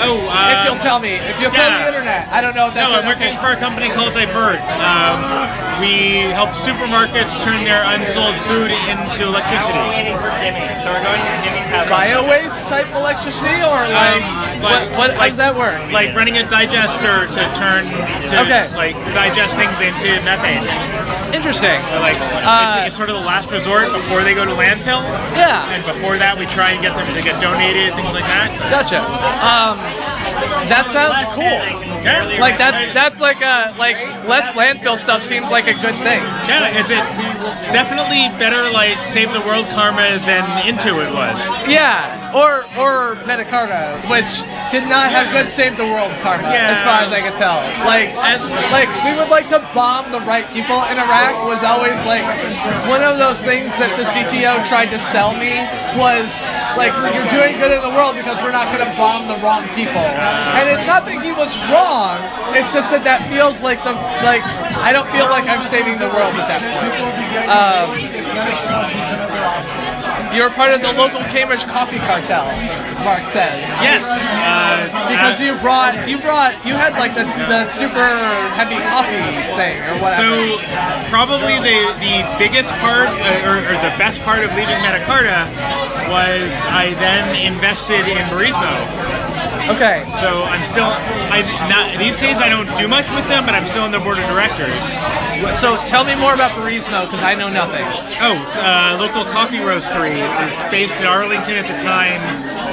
If you'll tell me, tell the internet. I don't know if that's. No, I'm working for a company called Divert. We help supermarkets turn their unsold food into electricity. So we're going to Jimmy's house. Bio-waste type electricity, or how does that work? Like running a digester to digest things into methane. Interesting. It's sort of the last resort before they go to landfill. Yeah. And before that, we try and get them to get donated, things like that. Gotcha. That sounds cool. Yeah. Like that's like less landfill stuff seems like a good thing. Yeah, it's definitely better Save the World karma than Intuit was. Yeah. Or Metacarta, which did not have good Save the World karma, as far as I can tell. Like we would like to bomb the right people in Iraq was always one of those things that the CTO tried to sell me was you're doing good in the world because we're not going to bomb the wrong people. And it's not that he was wrong, it's just that feels like I don't feel like I'm saving the world at that point. You're part of the local Cambridge coffee cartel, Mark says. Yes. Because you had the super heavy coffee thing or whatever. So probably the biggest part or the best part of leaving Metacarta was I then invested in Burismo. Okay. So I'm still, these days I don't do much with them, but I'm still on their board of directors. So tell me more about Burismo, because I know nothing. It's a local coffee roastery. It was based in Arlington at the time.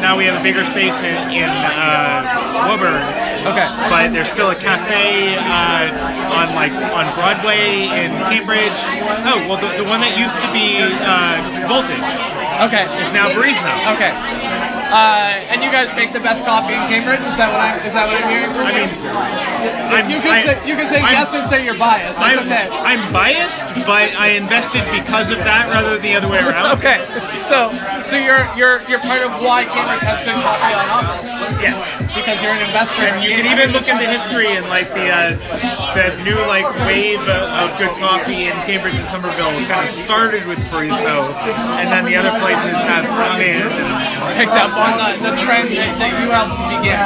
Now we have a bigger space in Woburn. Okay. But there's still a cafe on Broadway in Cambridge. Oh, well, the one that used to be Voltage. Okay. Is now Burismo. Okay. And you guys make the best coffee in Cambridge? Is that what I'm hearing from you? You can say yes and say you're biased. That's okay. I'm biased, but I invested because of that rather than the other way around. Okay. So you're part of why Cambridge has good coffee on offer. Yes. Because you're an investor. And you can even look into history and the new wave of good coffee in Cambridge and Somerville kind of started with Burismo, and then the other places have come in and picked up on the trend that you helped begin.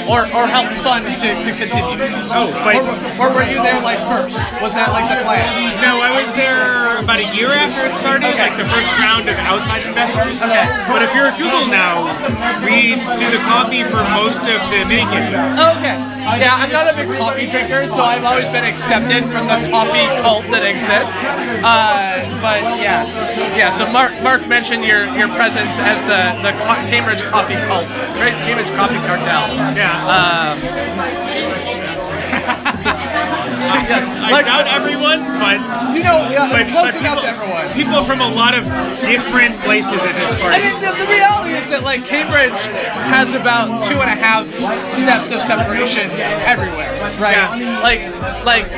or helped fund to continue? Oh, but or were you there like first? Was that like the plan? no, I was there about a year after it started, like the first round of outside investors. Okay. But if you're at Google now, we do the coffee for most of the mini kitchens. Okay. Yeah, I'm not a big coffee drinker, so I've always been accepted from the coffee cult that exists. But yeah. So Mark mentioned your presence as the Cambridge coffee cult, right? Cambridge coffee cartel. Yeah. I doubt everyone, but close enough to everyone. People from a lot of different places at this party. I mean, the reality is that like Cambridge has about 2.5 steps of separation everywhere, right? Yeah. Like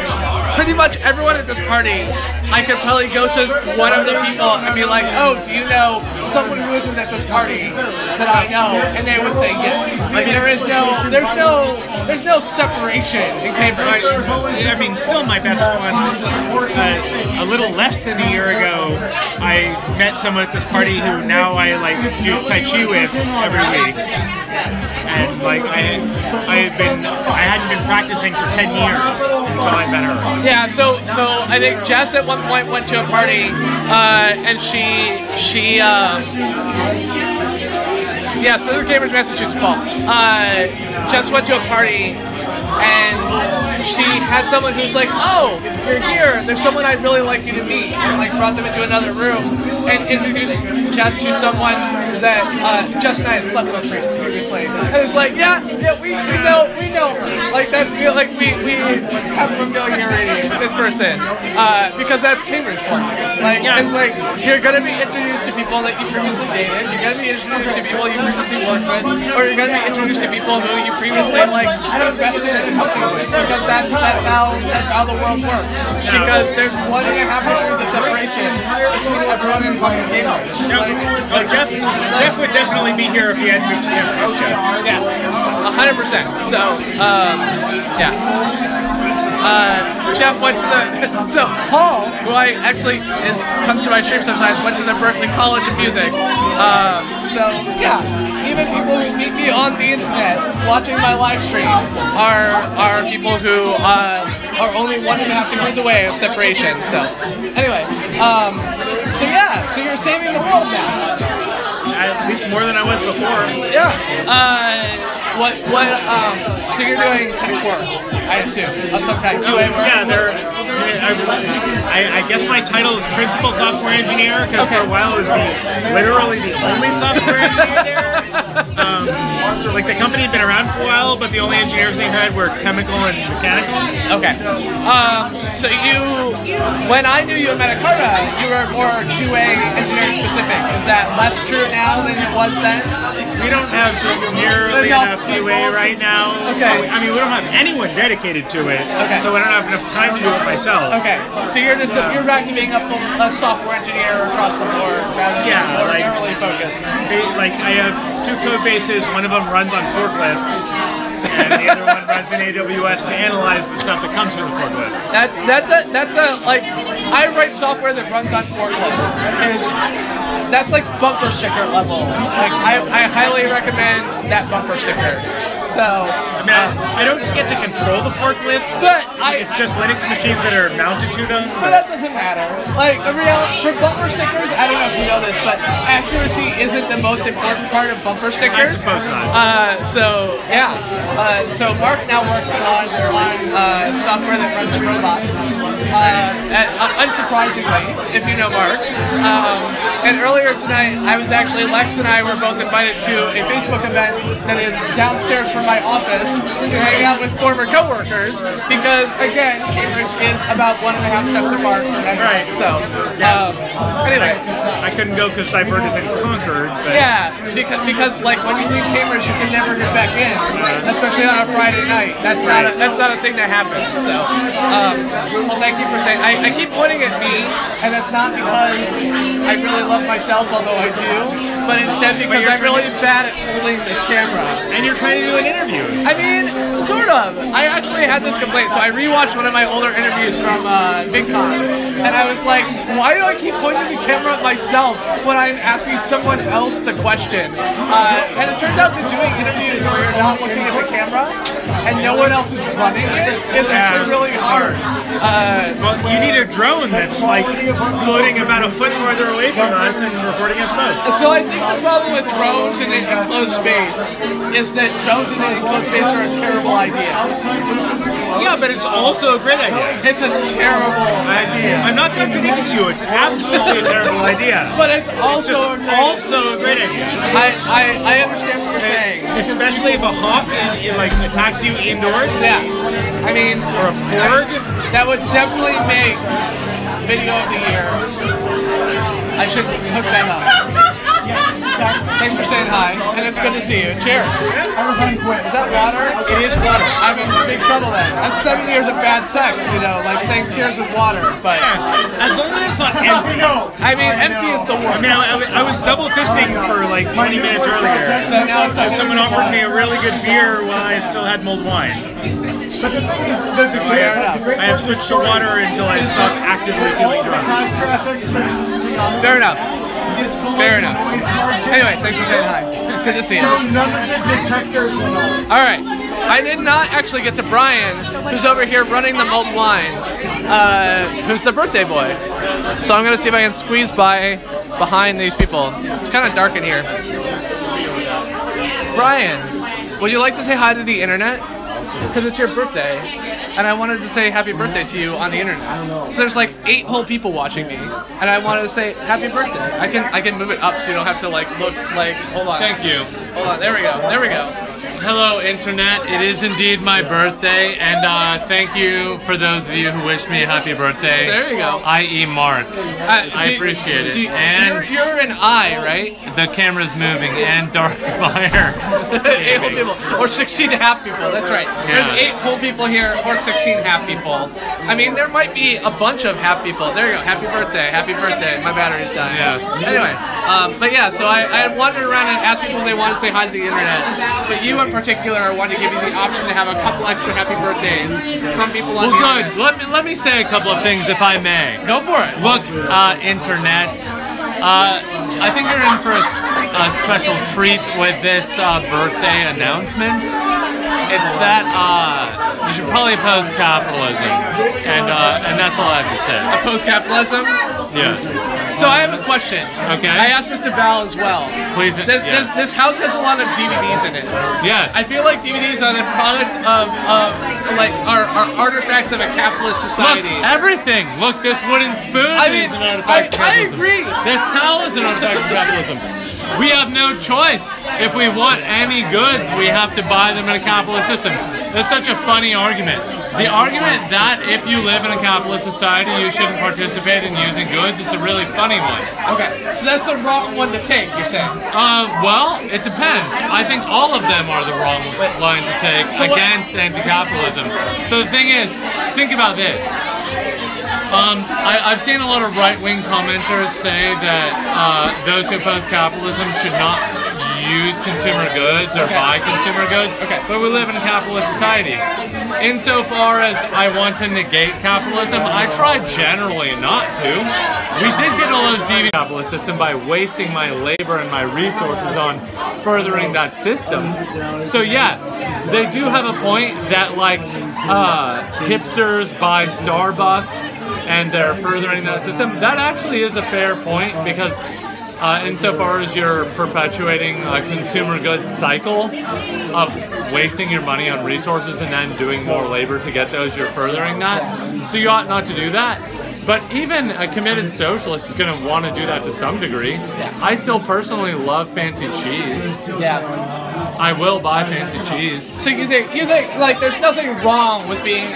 pretty much everyone at this party, I could probably go to one of the people and be like, oh, do you know someone who isn't at this party that I know? And they would say yes. Like there's no separation in Cambridge. I mean, still my best ones. A little less than a year ago, I met someone at this party who now I like do Tai Chi with every week. And like I hadn't been practicing for 10 years until I met her. Yeah, so I think Jess at one point went to a party, and so they're Cambridge, Massachusetts, Paul. Jess went to a party, and she had someone who's like, oh, you're here, there's someone I'd really like you to meet, and like brought them into another room and introduced Jess to someone that Jess and I had slept with previously. And it's like, yeah, we know, like that's like we have familiarity with this person because that's Cambridge for me. Like it's like you're gonna be introduced to people that you previously dated, you're gonna be introduced to people you previously worked with, or you're gonna be introduced to people who you previously like invested in a company with, because that's how the world works. Because there's 1.5 degrees of separation between everyone in fucking Cambridge. Jeff would definitely be here if he hadn't moved to San Francisco. Yeah, 100%. So, Jeff went to the. So Paul, who I actually comes to my stream sometimes, went to the Berklee College of Music. Even people who meet me on the internet watching my live stream are people who are only 1.5 degrees away of separation. So anyway, so you're saving the world now. At least more than I was before. Yeah. So you're doing tech work, I assume, of some kind, QA work? Yeah, I guess my title is Principal Software Engineer, because for a while I was literally the only software engineer there. Like the company had been around for a while, but the only engineers they had were chemical and mechanical. Okay. So when I knew you at Metacarta, you were more QA engineering specific. Is that less true now than it was then? We don't have nearly enough QA right now. Okay. I mean, we don't have anyone dedicated to it, so I don't have enough time to do it myself. Okay. So you're back to being a software engineer across the board rather than more narrowly focused. I have 2 code bases. One of them runs on forklifts, and the other one runs in AWS to analyze the stuff that comes from the forklifts. I write software that runs on forklifts. That's like bumper sticker level. Like I highly recommend that bumper sticker. So I mean, I don't get to control the forklift, but it's just Linux machines that are mounted to them. But that doesn't matter. Like the reality for bumper stickers, I don't know if you know this, but accuracy isn't the most important part of bumper stickers. I suppose not. So Mark now works on software that runs robots. Unsurprisingly, if you know Mark. And earlier tonight, Lex and I were both invited to a Facebook event that is downstairs from my office to hang out with former coworkers because, again, Cambridge is about 1.5 steps apart from everyone. Right. So, anyway. I couldn't go because Cyber is in Concord. But yeah, because like when you leave Cambridge, you can never get back in, especially on a Friday night. That's not a thing that happens. So, well, thank thank you for saying. I keep pointing at me, and that's not because I really love myself, although I do, but instead because I'm really bad at holding this camera. And you're trying to do an interview. I mean, sort of. I actually had this complaint, so I rewatched one of my older interviews from VidCon, and I was like, why do I keep pointing the camera at myself when I'm asking someone else the question? And it turns out that doing interviews where you're not looking at the camera and no one else is running it is actually really hard. Well, you need a drone that's like floating about a foot farther away from us and recording us both. So I think the problem with drones in an enclosed space is that drones in an enclosed space are a terrible idea. Yeah, but it's also a great idea. It's a terrible idea. I'm not contradicting you. It's absolutely a terrible idea. But it's also a great idea. I understand what you're saying. Especially if a hawk like attacks you indoors. Yeah. I mean, or a porg. That would definitely make video of the year. I should hook that up. Thanks for saying hi, and it's good to see you. Cheers. Is that water? It is water. I'm in big trouble then. That's 7 years of bad sex, you know, like saying cheers with water. But as long as it's not empty. I mean, empty is the worst. I mean, I was double fisting for like 20 minutes earlier. So now it's someone offered me a really good beer while I still had mulled wine. But the thing is, I have switched to water until I stop actively feeling drunk. Fair enough. Fair enough. Anyway, thanks for saying hi. Good to see you. So none of the detectors went off. All right. I did not actually get to Brian, who's over here running the mulled wine, who's the birthday boy. So I'm gonna see if I can squeeze by behind these people. It's kind of dark in here. Brian, would you like to say hi to the internet? Because it's your birthday, and I wanted to say happy birthday to you on the internet. So there's like 8 whole people watching me, and I wanted to say happy birthday. I can move it up so you don't have to like look like. Hold on. Thank you. Hold on. There we go. There we go. Hello, Internet. It is indeed my birthday, and thank you for those of you who wished me a happy birthday. There you go. I.e. Mark. I appreciate it. And you're an eye, right? The camera's moving, and dark fire. 8 whole people, or 16 half people. That's right. There's 8 whole people here, or 16 half people. I mean, there might be a bunch of half people. There you go. Happy birthday. Happy birthday. My battery's dying. Yes. Anyway, but yeah, so I wandered around and asked people if they wanted to say hi to the internet. But you in particular wanted to give you the option to have a couple extra happy birthdays from people on the internet. Well, good. Let me say a couple of things, if I may. Go for it. Look, Internet. I think you're in for a special treat with this birthday announcement. It's that you should probably oppose capitalism, and that's all I have to say. Oppose capitalism? Yes. So I have a question. Okay. I asked this to Val as well. Please. This house has a lot of DVDs in it. Yes. I feel like DVDs are the product of like are artifacts of a capitalist society. Look, everything. Look, this wooden spoon is an artifact of capitalism. I agree. This towel is an artifact of capitalism. We have no choice. If we want any goods, we have to buy them in a capitalist system. That's such a funny argument. The argument that if you live in a capitalist society, you shouldn't participate in using goods is a really funny one. Okay, so that's the wrong one to take, you're saying? Well, it depends. I think all of them are the wrong line to take against anti-capitalism. So the thing is, think about this. I've seen a lot of right-wing commenters say that those who oppose capitalism should not use consumer goods or buy consumer goods, but we live in a capitalist society. Insofar as I want to negate capitalism, I try generally not to. We did get all those DVD capitalist system by wasting my labor and my resources on furthering that system. So yes, they do have a point that like hipsters buy Starbucks and they're furthering that system. That actually is a fair point because insofar as you're perpetuating a consumer goods cycle of wasting your money on resources and then doing more labor to get those, you're furthering that. So you ought not to do that. But even a committed socialist is going to want to do that to some degree. I still personally love fancy cheese. Yeah. I will buy fancy cheese. So you think like there's nothing wrong with being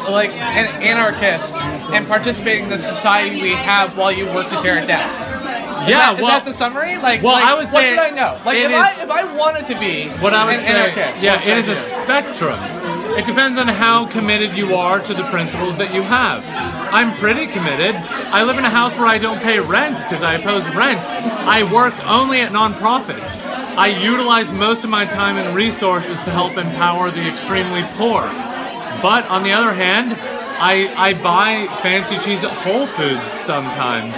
like an anarchist and participating in the society we have while you work to tear it down? Is that the summary? Like, I would say what should I know? Like, if I wanted to be what I would an say, anarchist, it is a spectrum. It depends on how committed you are to the principles that you have. I'm pretty committed. I live in a house where I don't pay rent because I oppose rent. I work only at nonprofits. I utilize most of my time and resources to help empower the extremely poor. But on the other hand, I buy fancy cheese at Whole Foods sometimes.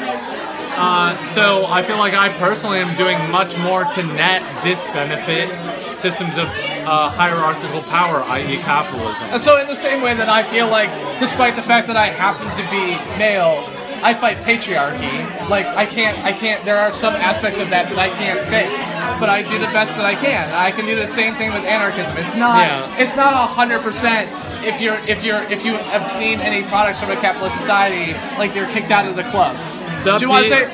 So I feel like I personally am doing much more to net disbenefit systems of hierarchical power, i.e. capitalism. And so in the same way that I feel like, despite the fact that I happen to be male, I fight patriarchy. Like, I can't, there are some aspects of that I can't fix, but I do the best that I can. I can do the same thing with anarchism. It's not 100%. If you obtain any products from a capitalist society, like you're kicked out of the club. Do you want to say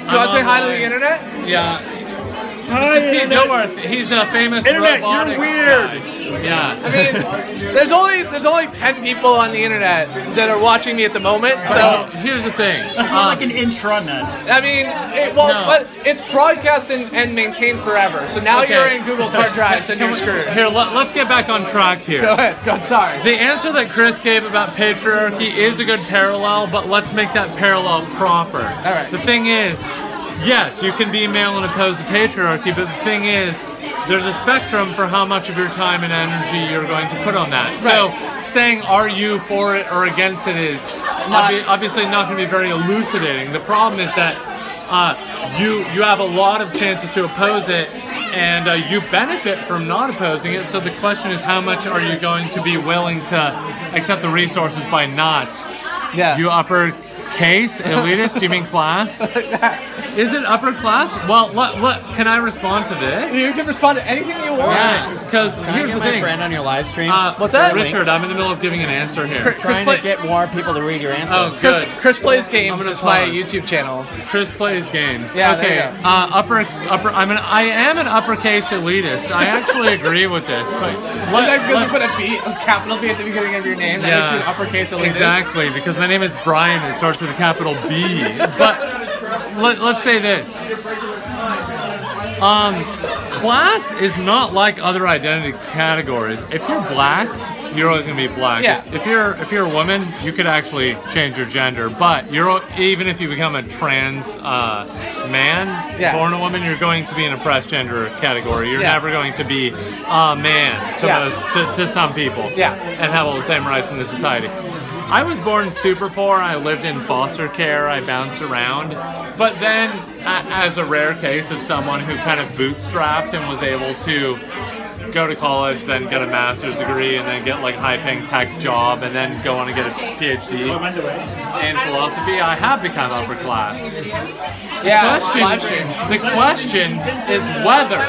hi to the internet? Yeah. Hi, this is Pete Dilworth. He's a famous Internet, robotics you're weird. guy. Yeah. I mean, there's only 10 people on the internet that are watching me at the moment. So here's the thing. That's more like an intranet. I mean, but it's broadcast and maintained forever. So now you're in Google's hard drives and you're screwed. Here, let's get back on track here. Go ahead. Sorry. The answer that Chris gave about patriarchy is a good parallel, but let's make that parallel proper. All right. The thing is, yes, you can be male and oppose the patriarchy, but the thing is, there's a spectrum for how much of your time and energy you're going to put on that. Right. So saying are you for it or against it is obviously not going to be very elucidating. The problem is that you have a lot of chances to oppose it, and you benefit from not opposing it. So the question is, how much are you going to be willing to accept the resources by not? Yeah. You uppercase elitist? Do you mean class? Is it upper class? Well, can I respond to this? You can respond to anything you want. Yeah, because here's the thing. Can I get my friend on your live stream? What's that? Richard, I'm in the middle of giving an answer here. Trying to get more people to read your answer. Oh, good. Chris Plays Games is my YouTube channel. Chris Plays Games. Yeah, okay. there you go. I am an uppercase elitist. I actually agree with this, but let's put a capital B at the beginning of your name. That makes you an uppercase elitist. Exactly, because my name is Brian. It starts with a capital B. But let's say this. Class is not like other identity categories. If you're black, you're always going to be black. Yeah. If you're a woman, you could actually change your gender. But even if you become a trans man, born a woman, you're going to be an oppressed gender category. You're never going to be a man to some people. Yeah. And have all the same rights in the society. I was born super poor. I lived in foster care. I bounced around. But then, as a rare case of someone who kind of bootstrapped and was able to go to college, then get a master's degree, and then get like a high-paying tech job, and then go on and get a PhD in philosophy, I have become upper class. The question is whether,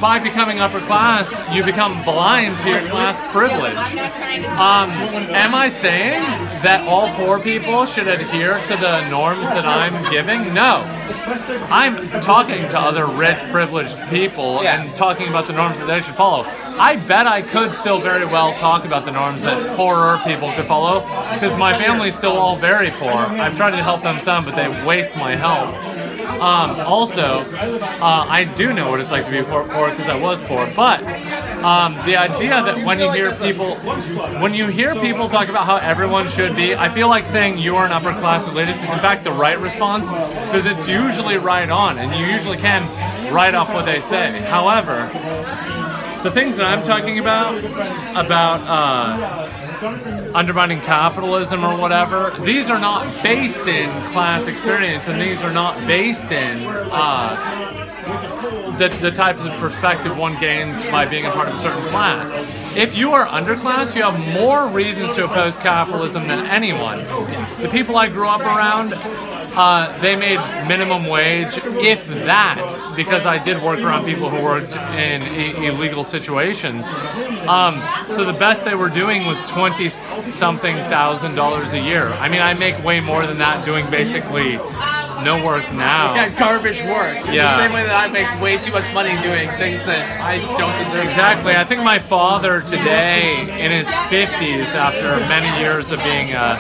by becoming upper class, you become blind to your class privilege. Am I saying that all poor people should adhere to the norms that I'm giving? No. I'm talking to other rich, privileged people and talking about the norms that they should follow. I bet I could still very well talk about the norms that poorer people could follow, because my family's still all very poor. I've tried to help them some, but they waste my help. I do know what it's like to be poor because I was poor, but the idea that when you hear people talk about how everyone should be, I feel like saying you are an upper class elitist is in fact the right response, because it's usually right on, and you usually can write off what they say. However, the things that I'm talking about undermining capitalism or whatever, these are not based in class experience, and these are not based in the types of perspective one gains by being a part of a certain class. If you are underclass, you have more reasons to oppose capitalism than anyone. The people I grew up around, they made minimum wage, if that, because I did work around people who worked in illegal situations. So the best they were doing was $20-something thousand a year. I mean, I make way more than that doing basically no work now. Yeah, garbage work. In the same way that I make way too much money doing things that I don't deserve. Exactly. I think my father today, in his 50s, after many years of being a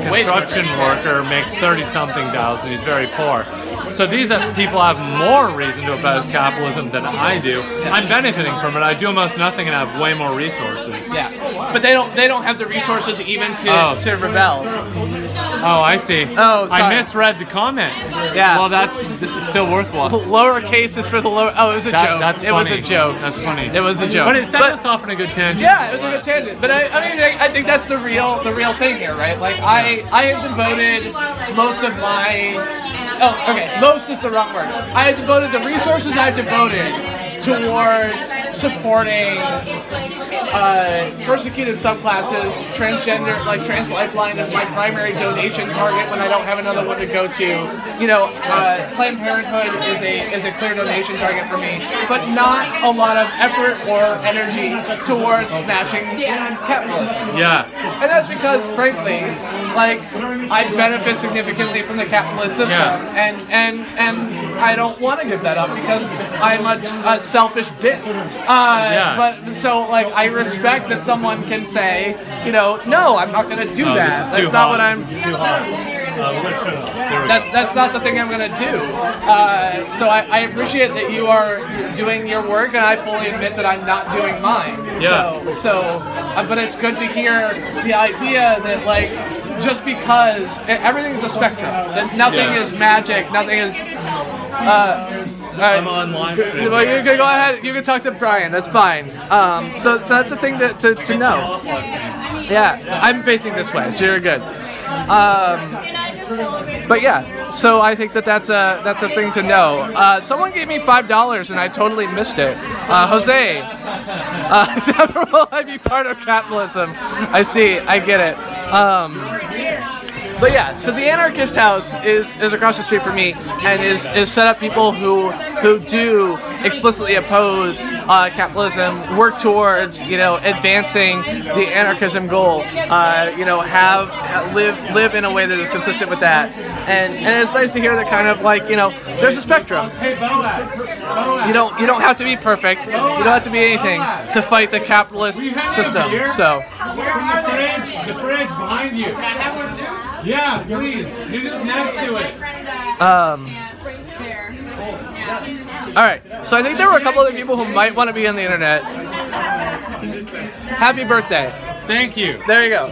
construction worker, makes $30-something thousand. He's very poor. So these people have more reason to oppose capitalism than I do. I'm benefiting from it. I do almost nothing and have way more resources. Yeah, but they don't have the resources even to rebel. Oh, I see. Oh, sorry. I misread the comment. Yeah. Well, that's still worthwhile. Lowercase is for the lower. Oh, it was a joke. That's it funny. was a joke. That's funny. It was a joke. But it set us off on a good tangent. Yeah, it was a good tangent. But I think that's the real thing here, right? Like I have devoted most of my. Oh, okay. Most is the wrong word. I have devoted the resources I've devoted towards supporting persecuted subclasses, transgender, like Trans Lifeline is my primary donation target when I don't have another one to go to. You know, Planned Parenthood is a clear donation target for me, but not a lot of effort or energy towards smashing capitalism. Yeah. And that's because, frankly, like I benefit significantly from the capitalist system, and I don't want to give that up because I'm a selfish bitch. But so like I respect that someone can say, you know, no, I'm not going to do that. That's not what I'm. That's not the thing I'm going to do. So I appreciate that you are doing your work, and I fully admit that I'm not doing mine. Yeah. But it's good to hear the idea that like just because everything's a spectrum, that nothing is magic, nothing is. I'm on live stream. Well, you can go ahead. You can talk to Brian. That's fine. So that's the thing to know. Yeah, I'm facing this way, so you're good. But yeah, so I think that's a thing to know. Someone gave me $5 and I totally missed it. Jose, will I be part of capitalism? I see. I get it. But yeah, so the Anarchist House is across the street from me, and is set up people who do explicitly oppose capitalism, work towards advancing the anarchism goal, live in a way that is consistent with that, and it's nice to hear that kind of like there's a spectrum. You don't have to be perfect. You don't have to be anything to fight the capitalist system. So. The fridge behind you. Yeah, please. You're just next to it. Alright, so I think there were a couple other people who might want to be on the internet. Happy birthday. Thank you. There you go.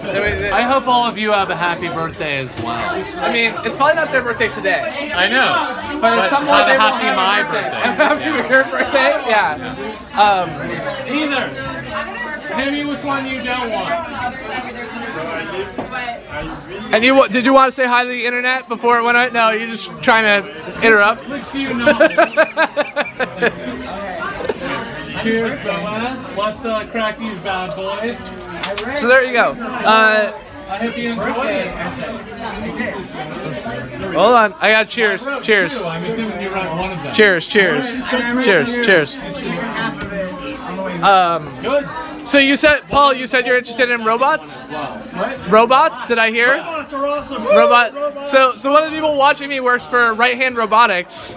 I hope all of you have a happy birthday as well. I mean, it's probably not their birthday today. I know. But at some point they will happy my birthday. Happy your birthday? Yeah. Either. Tell me which one you don't want. And did you want to say hi to the internet before it went out? No, you're just trying to interrupt. Look to you now. Cheers, fellas. Let's crack these bad boys. So there you go. I hope you enjoyed it. Hold on, I got cheers. Cheers. I'm assuming you run one of them. Cheers. Cheers. Good. So Paul, you said you're interested in robots? What? Robots? Did I hear? Robots are awesome. Robots. So one of the people watching me works for Right Hand Robotics,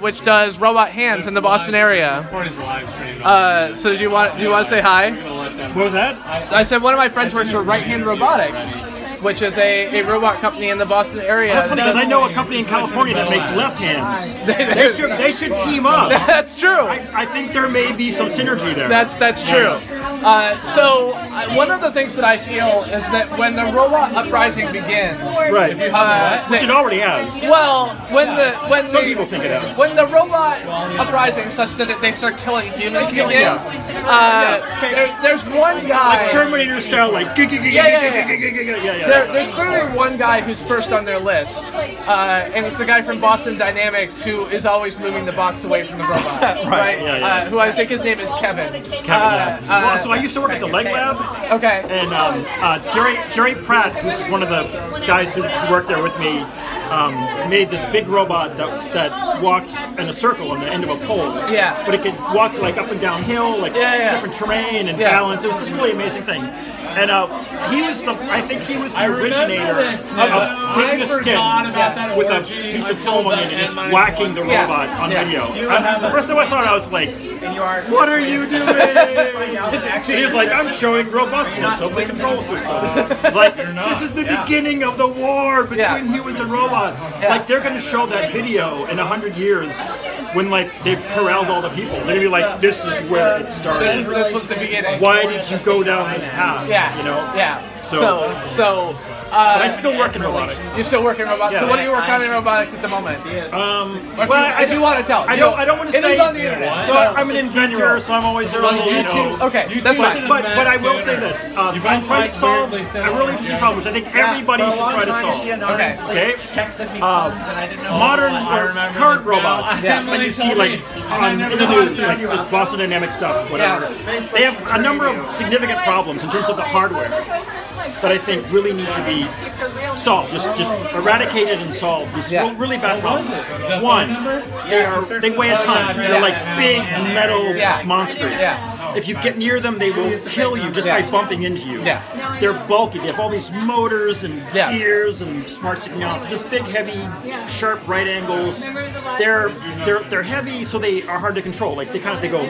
which does robot hands in the Boston area. So do you want to say hi? What was that? I said one of my friends works for Right Hand Robotics, which is a robot company in the Boston area. That's funny because I know a company in California that makes left hands. They should team up. That's true. I think there may be some synergy there. That's true. So one of the things that I feel is that when the robot uprising begins, right? Which it already has. Well, when some people think it has. When the robot uprising, such that they start killing humans, begins, there's one guy like Terminator style, like There's clearly one guy who's first on their list, and it's the guy from Boston Dynamics who is always moving the box away from the robot, right? Who I think his name is Kevin. So I used to work at the Leg Lab. Okay. And Jerry Pratt, who's one of the guys who worked there with me, made this big robot that walked in a circle on the end of a pole. Yeah. But it could walk like up and down hill, like different terrain and balance. It was this really amazing thing. And I think he was the originator of taking a stick with a piece of foam on it and just whacking the robot on video. The first time I saw it, I was like, "What are you doing?" And he was like, "I'm showing robustness of the control system." Like, this is the beginning of the war between humans and robots. robots, like they're going to show that video in 100 years when like they've corralled all the people. They're going to be like, this is where it started. This was the beginning. Why did you go down this path? Yeah. You know? Yeah. So but I still work in robotics. You still work in robotics. Yeah. So what do you work on in robotics at the moment? If you want to tell, I don't want to say. It is on the internet. So I'm an inventor, so I'm always there on the YouTube. Okay, that's fine. But I will say this: I'm trying to solve a really interesting problem, which I think everybody should try to solve. Okay. Modern or current robots that you see like in the news, like this Boston Dynamics stuff, whatever. They have a number of significant problems in terms of the hardware that I think really need to be solved, just eradicated and solved. These really bad problems. One, they weigh a ton. They're like big metal monsters. If you get near them, they will kill you just by bumping into you. They're bulky. They have all these motors and gears and smart sticking out. They're just big, heavy, sharp right angles. They're heavy, so they are hard to control. Like they go.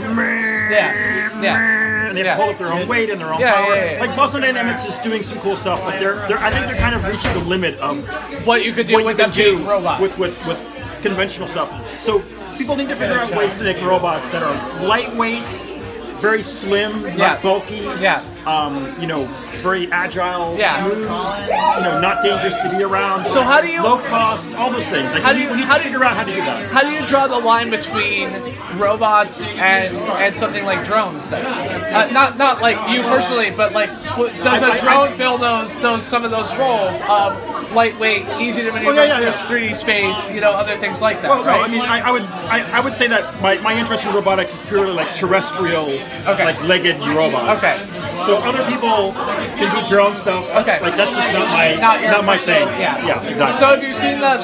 And they hold up their own weight and their own power. Like Boston Dynamics is doing some cool stuff, but I think they're kind of reaching the limit of what you could do with a big robot. With conventional stuff. So people need to figure out ways to make robots that are lightweight, very slim, not bulky. Very agile, smooth. Not dangerous to be around. So how do you low cost, all those things? Like we need to figure out how to do that. How do you draw the line between robots and something like drones? Then, not like you personally, but like does a drone fill some of those roles of lightweight, easy to maneuver, 3D space, other things like that? Well, right? no, I mean I would say that my interest in robotics is purely like terrestrial, like legged robots. Okay. So other people can do drone stuff. Okay. Like that's just not my thing. Yeah, exactly. So have you seen the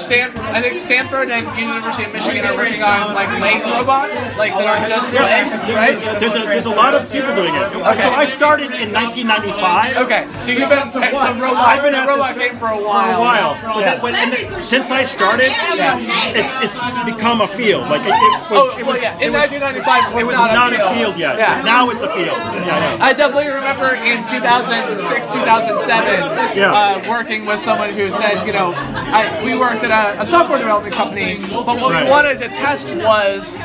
I think Stanford and University of Michigan are working on like lathe robots, like that are just legs, right? There's a lot of people doing it. So I started in 1995. Okay. So you've been at the robot game for a while. But since I started, it's become a field. Like in 1995 it was not a field yet. Yeah. Now it's a field. I definitely remember in 2006, 2007, working with someone who said, we worked at a software development company, but what we wanted to test was,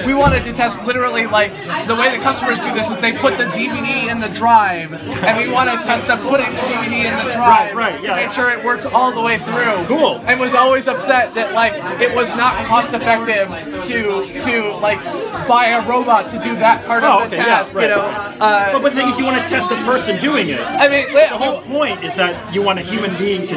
we wanted to test literally like the way the customers do this is they put the DVD in the drive, and we want to test them putting the DVD in the drive to make sure it works all the way through. Cool. And was always upset that like it was not cost effective to like buy a robot to do that part of the task. But the thing is, you want to test the person doing it. I mean, the whole point is that you want a human being to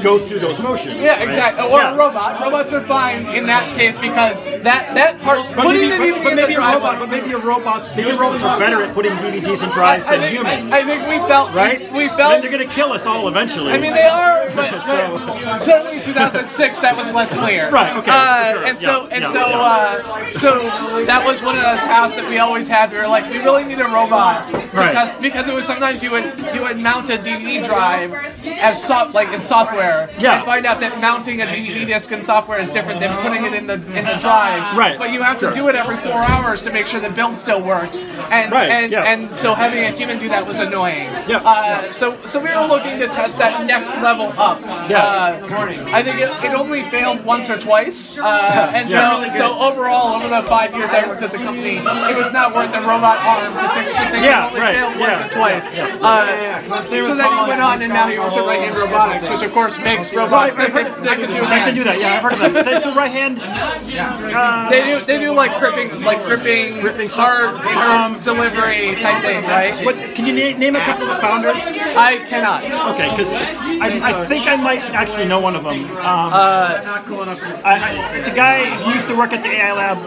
go through those motions. Yeah, exactly. Or a robot. Robots are fine in that case because that part. Maybe robots are better at putting DVDs in drives than humans. I think we felt Then they're going to kill us all eventually. I mean, they are, but certainly in 2006 that was less clear. Right. Okay. So that was one of those tasks that we always had. We were like, we really need a robot to test because it was sometimes you would mount a DVD drive as in software and find out that mounting a DVD disc in software is different than putting it in the drive. Right. But you have to do it every 4 hours to make sure the build still works. And so having a human do that was annoying. So we were looking to test that next level up. I think it only failed once or twice. So overall, over the 5 years I worked at the company, it was not worth a robot arm to fix the thing. It only failed once or twice. So then you went on and now you work at Right Hand Robotics, which of course makes robots that can do that. Yeah, I've heard of that. So Right Hand, they do like gripping, hard delivery type thing, right? Can you name a couple of the founders? I cannot. Okay, because I think I might actually know one of them. It's a guy who used to work at the AI Lab.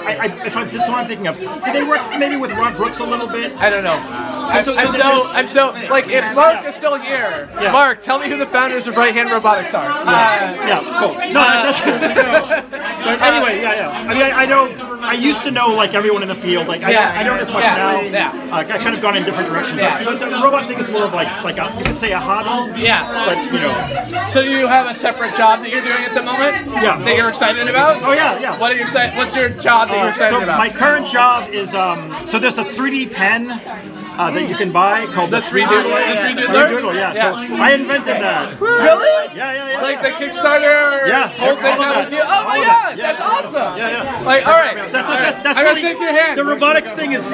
This is what I'm thinking of. Did they work maybe with Rob Brooks a little bit? I don't know. I'm so like if Mark is still here, Mark, tell me who the founders of Right Hand Robotics are. Cool. No, that's good. But anyway, I mean, I know. I used to know like everyone in the field. Like I don't as much now. I've kind of gone in different directions. But the robot thing is more of like you could say a hobby. But So you have a separate job that you're doing at the moment? That you're excited about? Oh yeah. What are you excited? What's your job that you're excited about? My current job is so there's a 3D pen. that you can buy called the 3Doodler? The 3Doodler, yeah. So I invented that. Really? Yeah. Like the Kickstarter whole thing that was you? Oh my god, that's awesome. Yeah. Like, all right. That's I'm gonna shake your hand. The robotics thing is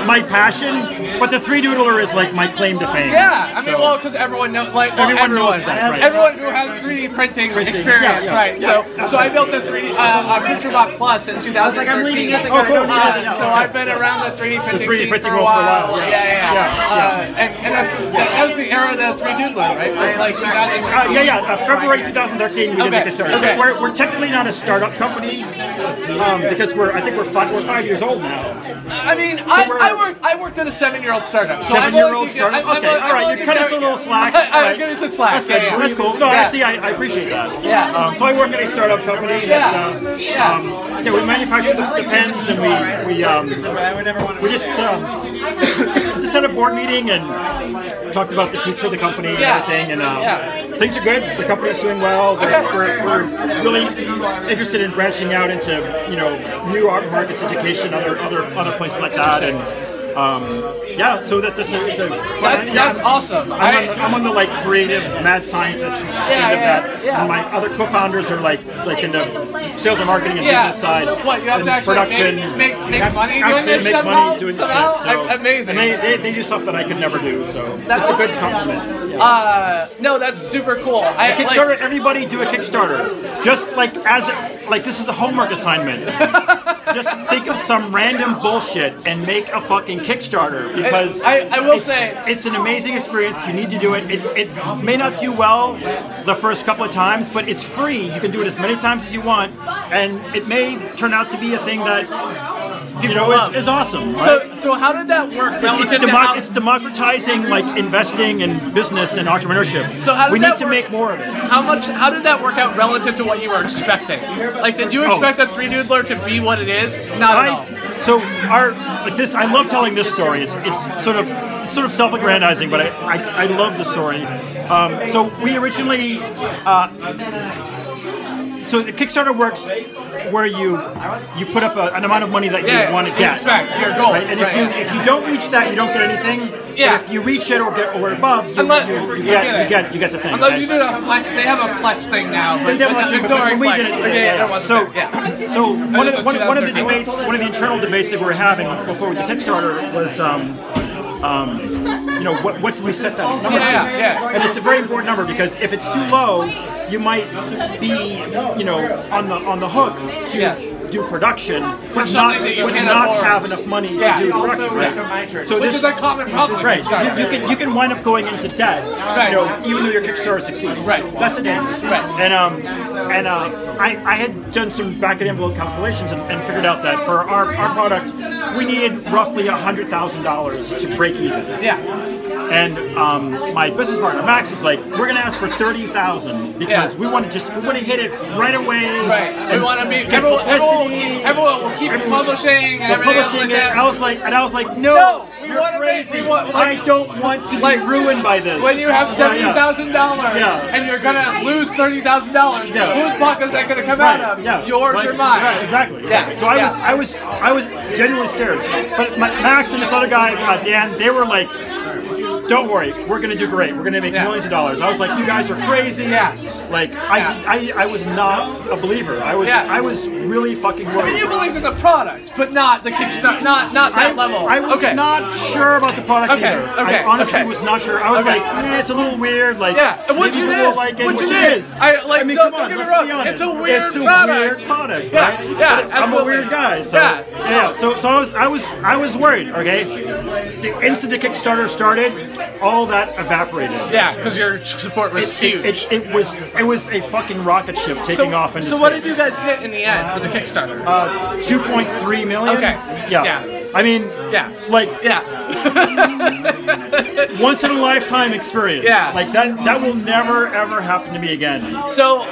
my passion, but the 3Doodler is like my claim to fame. Yeah, I mean, well, because everyone knows, like, everyone knows that, right. Everyone who has 3D printing experience, right? So I built a 3D PictureBot Plus in 2013. So I've been around the 3D printing scene for a while. Yeah. And that was the era of the 3Doodler, right? It was like 2013. February 2013 we did the Kickstarter. Okay. So we're technically not a startup company because I think we're 5 years old now. I mean, I worked at a 7-year-old startup. So 7-year-old startup. Okay, all right. You cut us a little slack. I'll give you some slack. That's good. That's cool. No, actually, I appreciate that. Yeah. So I work at a startup company. We manufacture the pens, and we just had a board meeting and talked about the future of the company and everything. And things are good. The company's doing well. We're really interested in branching out into new art markets, education, other places like that, and. So this is that's awesome. I'm on the like creative mad scientist end of that. And my other co-founders are like in the sales and marketing and business side. So what, you have to actually production, make money doing this shit? Doing this shit. So, amazing. And they do stuff that I could never do. So that's a good compliment. No, that's super cool. Kickstarter. Everybody do a Kickstarter. Just like this is a homework assignment. Just think of some random bullshit and make a fucking Kickstarter, because I will say it's an amazing experience. You need to do it. It may not do well the first couple of times, but it's free. You can do it as many times as you want, and it may turn out to be a thing that is awesome. Right? So how did that work? It's democratizing like investing and business and entrepreneurship. So we need to make more of it. How did that work out relative to what you were expecting? Like, did you expect the 3Doodler to be what it is? Not at all. So I love telling this story. It's sort of self-aggrandizing, but I love the story. So we originally. So the Kickstarter works where you put up an amount of money that you want to get. Expect your goal. Right? And if you don't reach that, you don't get anything. Yeah. But if you reach it or above, you get the thing. Unless you do a flex, they have a flex thing now. But when we did it, so one of the debates, one of the internal debates that we were having before the Kickstarter was. What do we set that number to? And it's a very important number, because if it's too low, you might be, on the hook to do production, but not have enough money to do production. Right? So which is a common problem. Right. You can wind up going into debt, even though your Kickstarter succeeds. Right. That's a dance. Right. And I had done some back-of-the-envelope calculations and figured out that for our product, we needed roughly $100,000 to break even. Yeah. And my business partner Max was like, "We're gonna ask for $30,000 because we want to hit it right away. Right. We want to be everyone will keep publishing and publishing it." Like I was like, "No, you're crazy. I don't want to be ruined by this." When you have $70,000 and you're gonna lose $30,000, whose pocket is that gonna come out of? Yours or mine? Right, exactly. Yeah. So I was genuinely scared. But Max and this other guy, Dan, they were like, "Don't worry, we're gonna do great. We're gonna make millions of dollars." I was like, "You guys are crazy." Yeah. Like I was not a believer. I was really fucking worried. I mean, you believed in the product, but not the Kickstarter, not that level. I was not sure about the product either. I honestly was not sure. I was like, it's a little weird. Like, what you did, like it, what you is. I mean, come on, let's be honest. It's a weird product, right? Yeah, I'm a weird guy, so So I was worried. Okay, the instant the Kickstarter started, all that evaporated. Yeah, because your support was huge. It was a fucking rocket ship taking off into space. So what did you guys hit in the end for the Kickstarter? 2.3 million. Okay. Yeah. I mean, once in a lifetime experience. Yeah. Like that will never ever happen to me again. So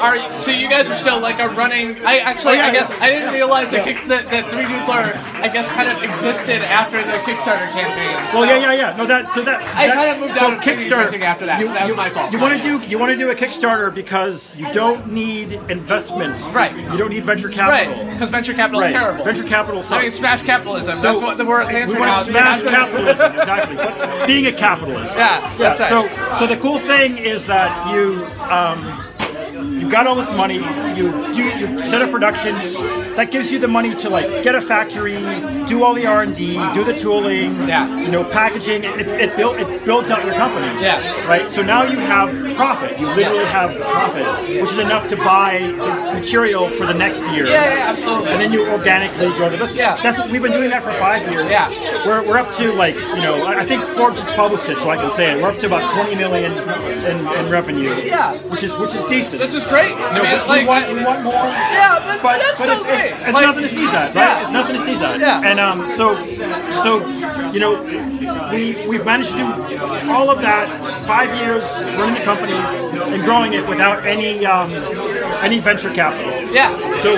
you guys are still like a running? I guess I didn't realize that 3Doodler I guess kind of existed after the Kickstarter campaign. Well, yeah. No, I kind of moved out of Kickstarter after that. So that was my fault. You want to do a Kickstarter because you don't need investment. Right. You don't need venture capital. Right. Because venture capital is terrible. Venture capital sucks. I mean, smash capitalism. So that's what the word answer we want now. to smash capitalism, exactly. But being a capitalist. Yeah. That's right. So the cool thing is that you got all this money. You set up production. That gives you the money to like get a factory, do all the R&D, do the tooling, packaging. It builds out your company. Yeah. Right. So now you have profit. You literally have profit, which is enough to buy the material for the next year. Yeah, absolutely. And then you organically grow the business. Yeah. That's what we've been doing that for 5 years. Yeah. We're up to like I think Forbes just published it, so I can say it. We're up to about 20 million in revenue. Yeah. Which is decent. Which is great. We want more. Yeah, but that's so great. It's nothing to sneeze at, right? Yeah. It's nothing to sneeze at. Yeah. And we've managed to do all of that 5 years running the company and growing it without any venture capital. Yeah. So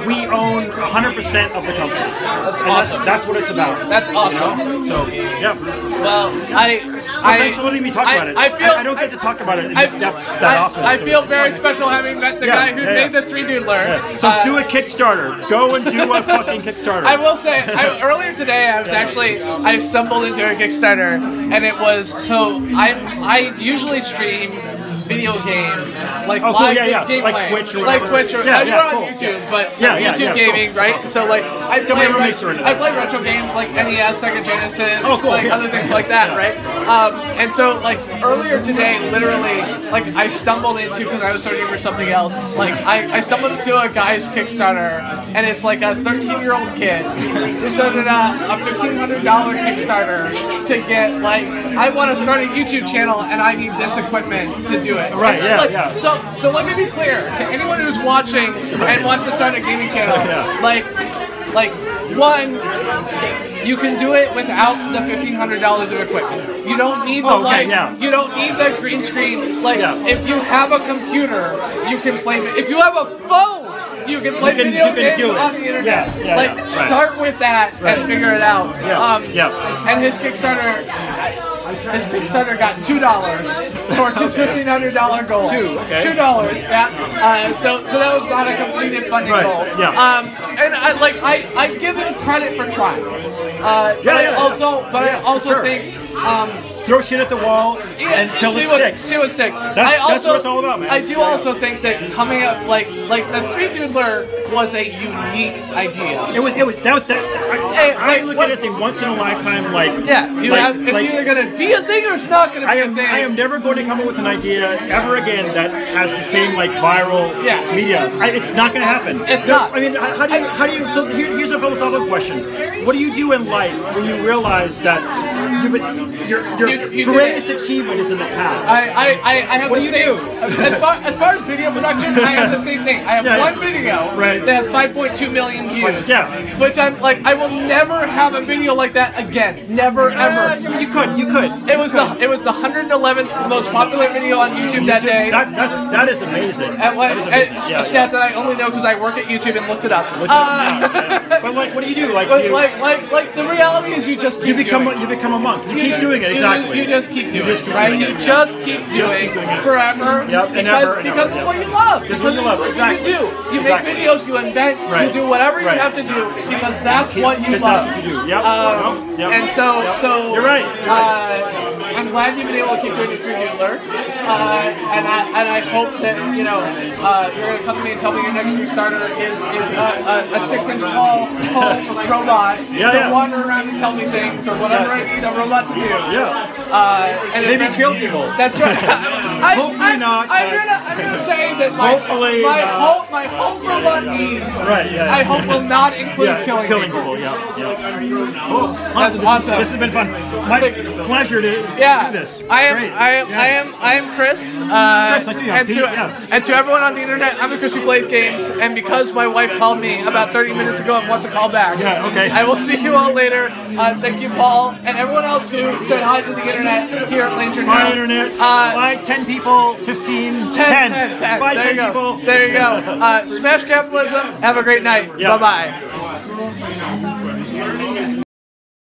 we own 100% of the company. That's and awesome. That's what it's about. That's awesome. So yeah. Well, thanks for letting me talk about it. I don't get to talk about it in this depth that often. I feel very special having met the guy who made the 3Doodler. Yeah. So do a Kickstarter. Go and do a fucking Kickstarter. I will say, earlier today I stumbled into a Kickstarter, and it was I usually stream video games, like live gameplay, like Twitch or whatever. Like Twitch or you're on YouTube, but YouTube gaming, right? So like I play retro games like NES, Sega Genesis, other things like that, right? And so like earlier today, literally, like I stumbled into, because I was searching for something else, like I stumbled into a guy's Kickstarter, and it's like a 13-year-old kid who started a $1,500 Kickstarter to get like, I want to start a YouTube channel and I need this equipment to do it. Right, yeah. So let me be clear to anyone who's watching and wants to start a gaming channel, like one, you can do it without the $1,500 of equipment. You don't need the lights. You don't need the green screen. Like if you have a computer, you can play. If you have a phone, you can play video games on the internet. Start with that and figure it out. And his Kickstarter got $2 towards his $1,500 goal. $2. Yeah. So that was not a completed funding goal. And I give him credit for trying. But I also think. Throw shit at the wall until it sticks. See what sticks. That's what it's all about, man. I do also think that coming up, like the 3Doodler was a unique idea. I look at it as a once in a lifetime, it's either gonna be a thing or it's not gonna be a thing. I am never going to come up with an idea ever again that has the same viral media. It's not going to happen. It's not. I mean, how do you? So here's a philosophical question: what do you do in life when you realize that your greatest achievement is in the past? I have the same. As far as video production, I have the same thing. I have one video that has 5.2 million views. Which I'm like, I will never have a video like that again. Never ever. You could. It was the 111th most popular video on YouTube that day. That is amazing. A stat that I only know because I work at YouTube and looked it up. But what do you do? The reality is you just keep doing it. You become a monk. You keep doing it. Exactly. You just keep doing it, right? You just keep doing it forever. Because it's what you love. It's what you love. Exactly. You make videos. You invent. You do whatever you have to do because that's what you love. That's what you do. And so you're right. I'm glad you've been able to keep doing the 3Doodler, and I hope that you're gonna come to me and tell me your next Kickstarter is a 6-inch tall robot to wander around and tell me things or whatever I need a robot to do. And maybe kill people. That's right. Hopefully not. I'm gonna say that my whole robot needs. I hope will not include killing people. Cool. That's awesome. This has been fun. pleasure to do this. I am. Great. I am Chris. Chris, nice to meet you. And to everyone on the internet, I'm a Chris who plays games. And because my wife called me about 30 minutes ago and wants to call back, okay. I will see you all later. Thank you, Paul, and everyone else who said hi to the internet here at Lantern House. Bye, internet. Bye, 10 people. 15. 10. 10. Bye, There 10 you go. people. There you go. Smash capitalism. Have a great night. Bye bye.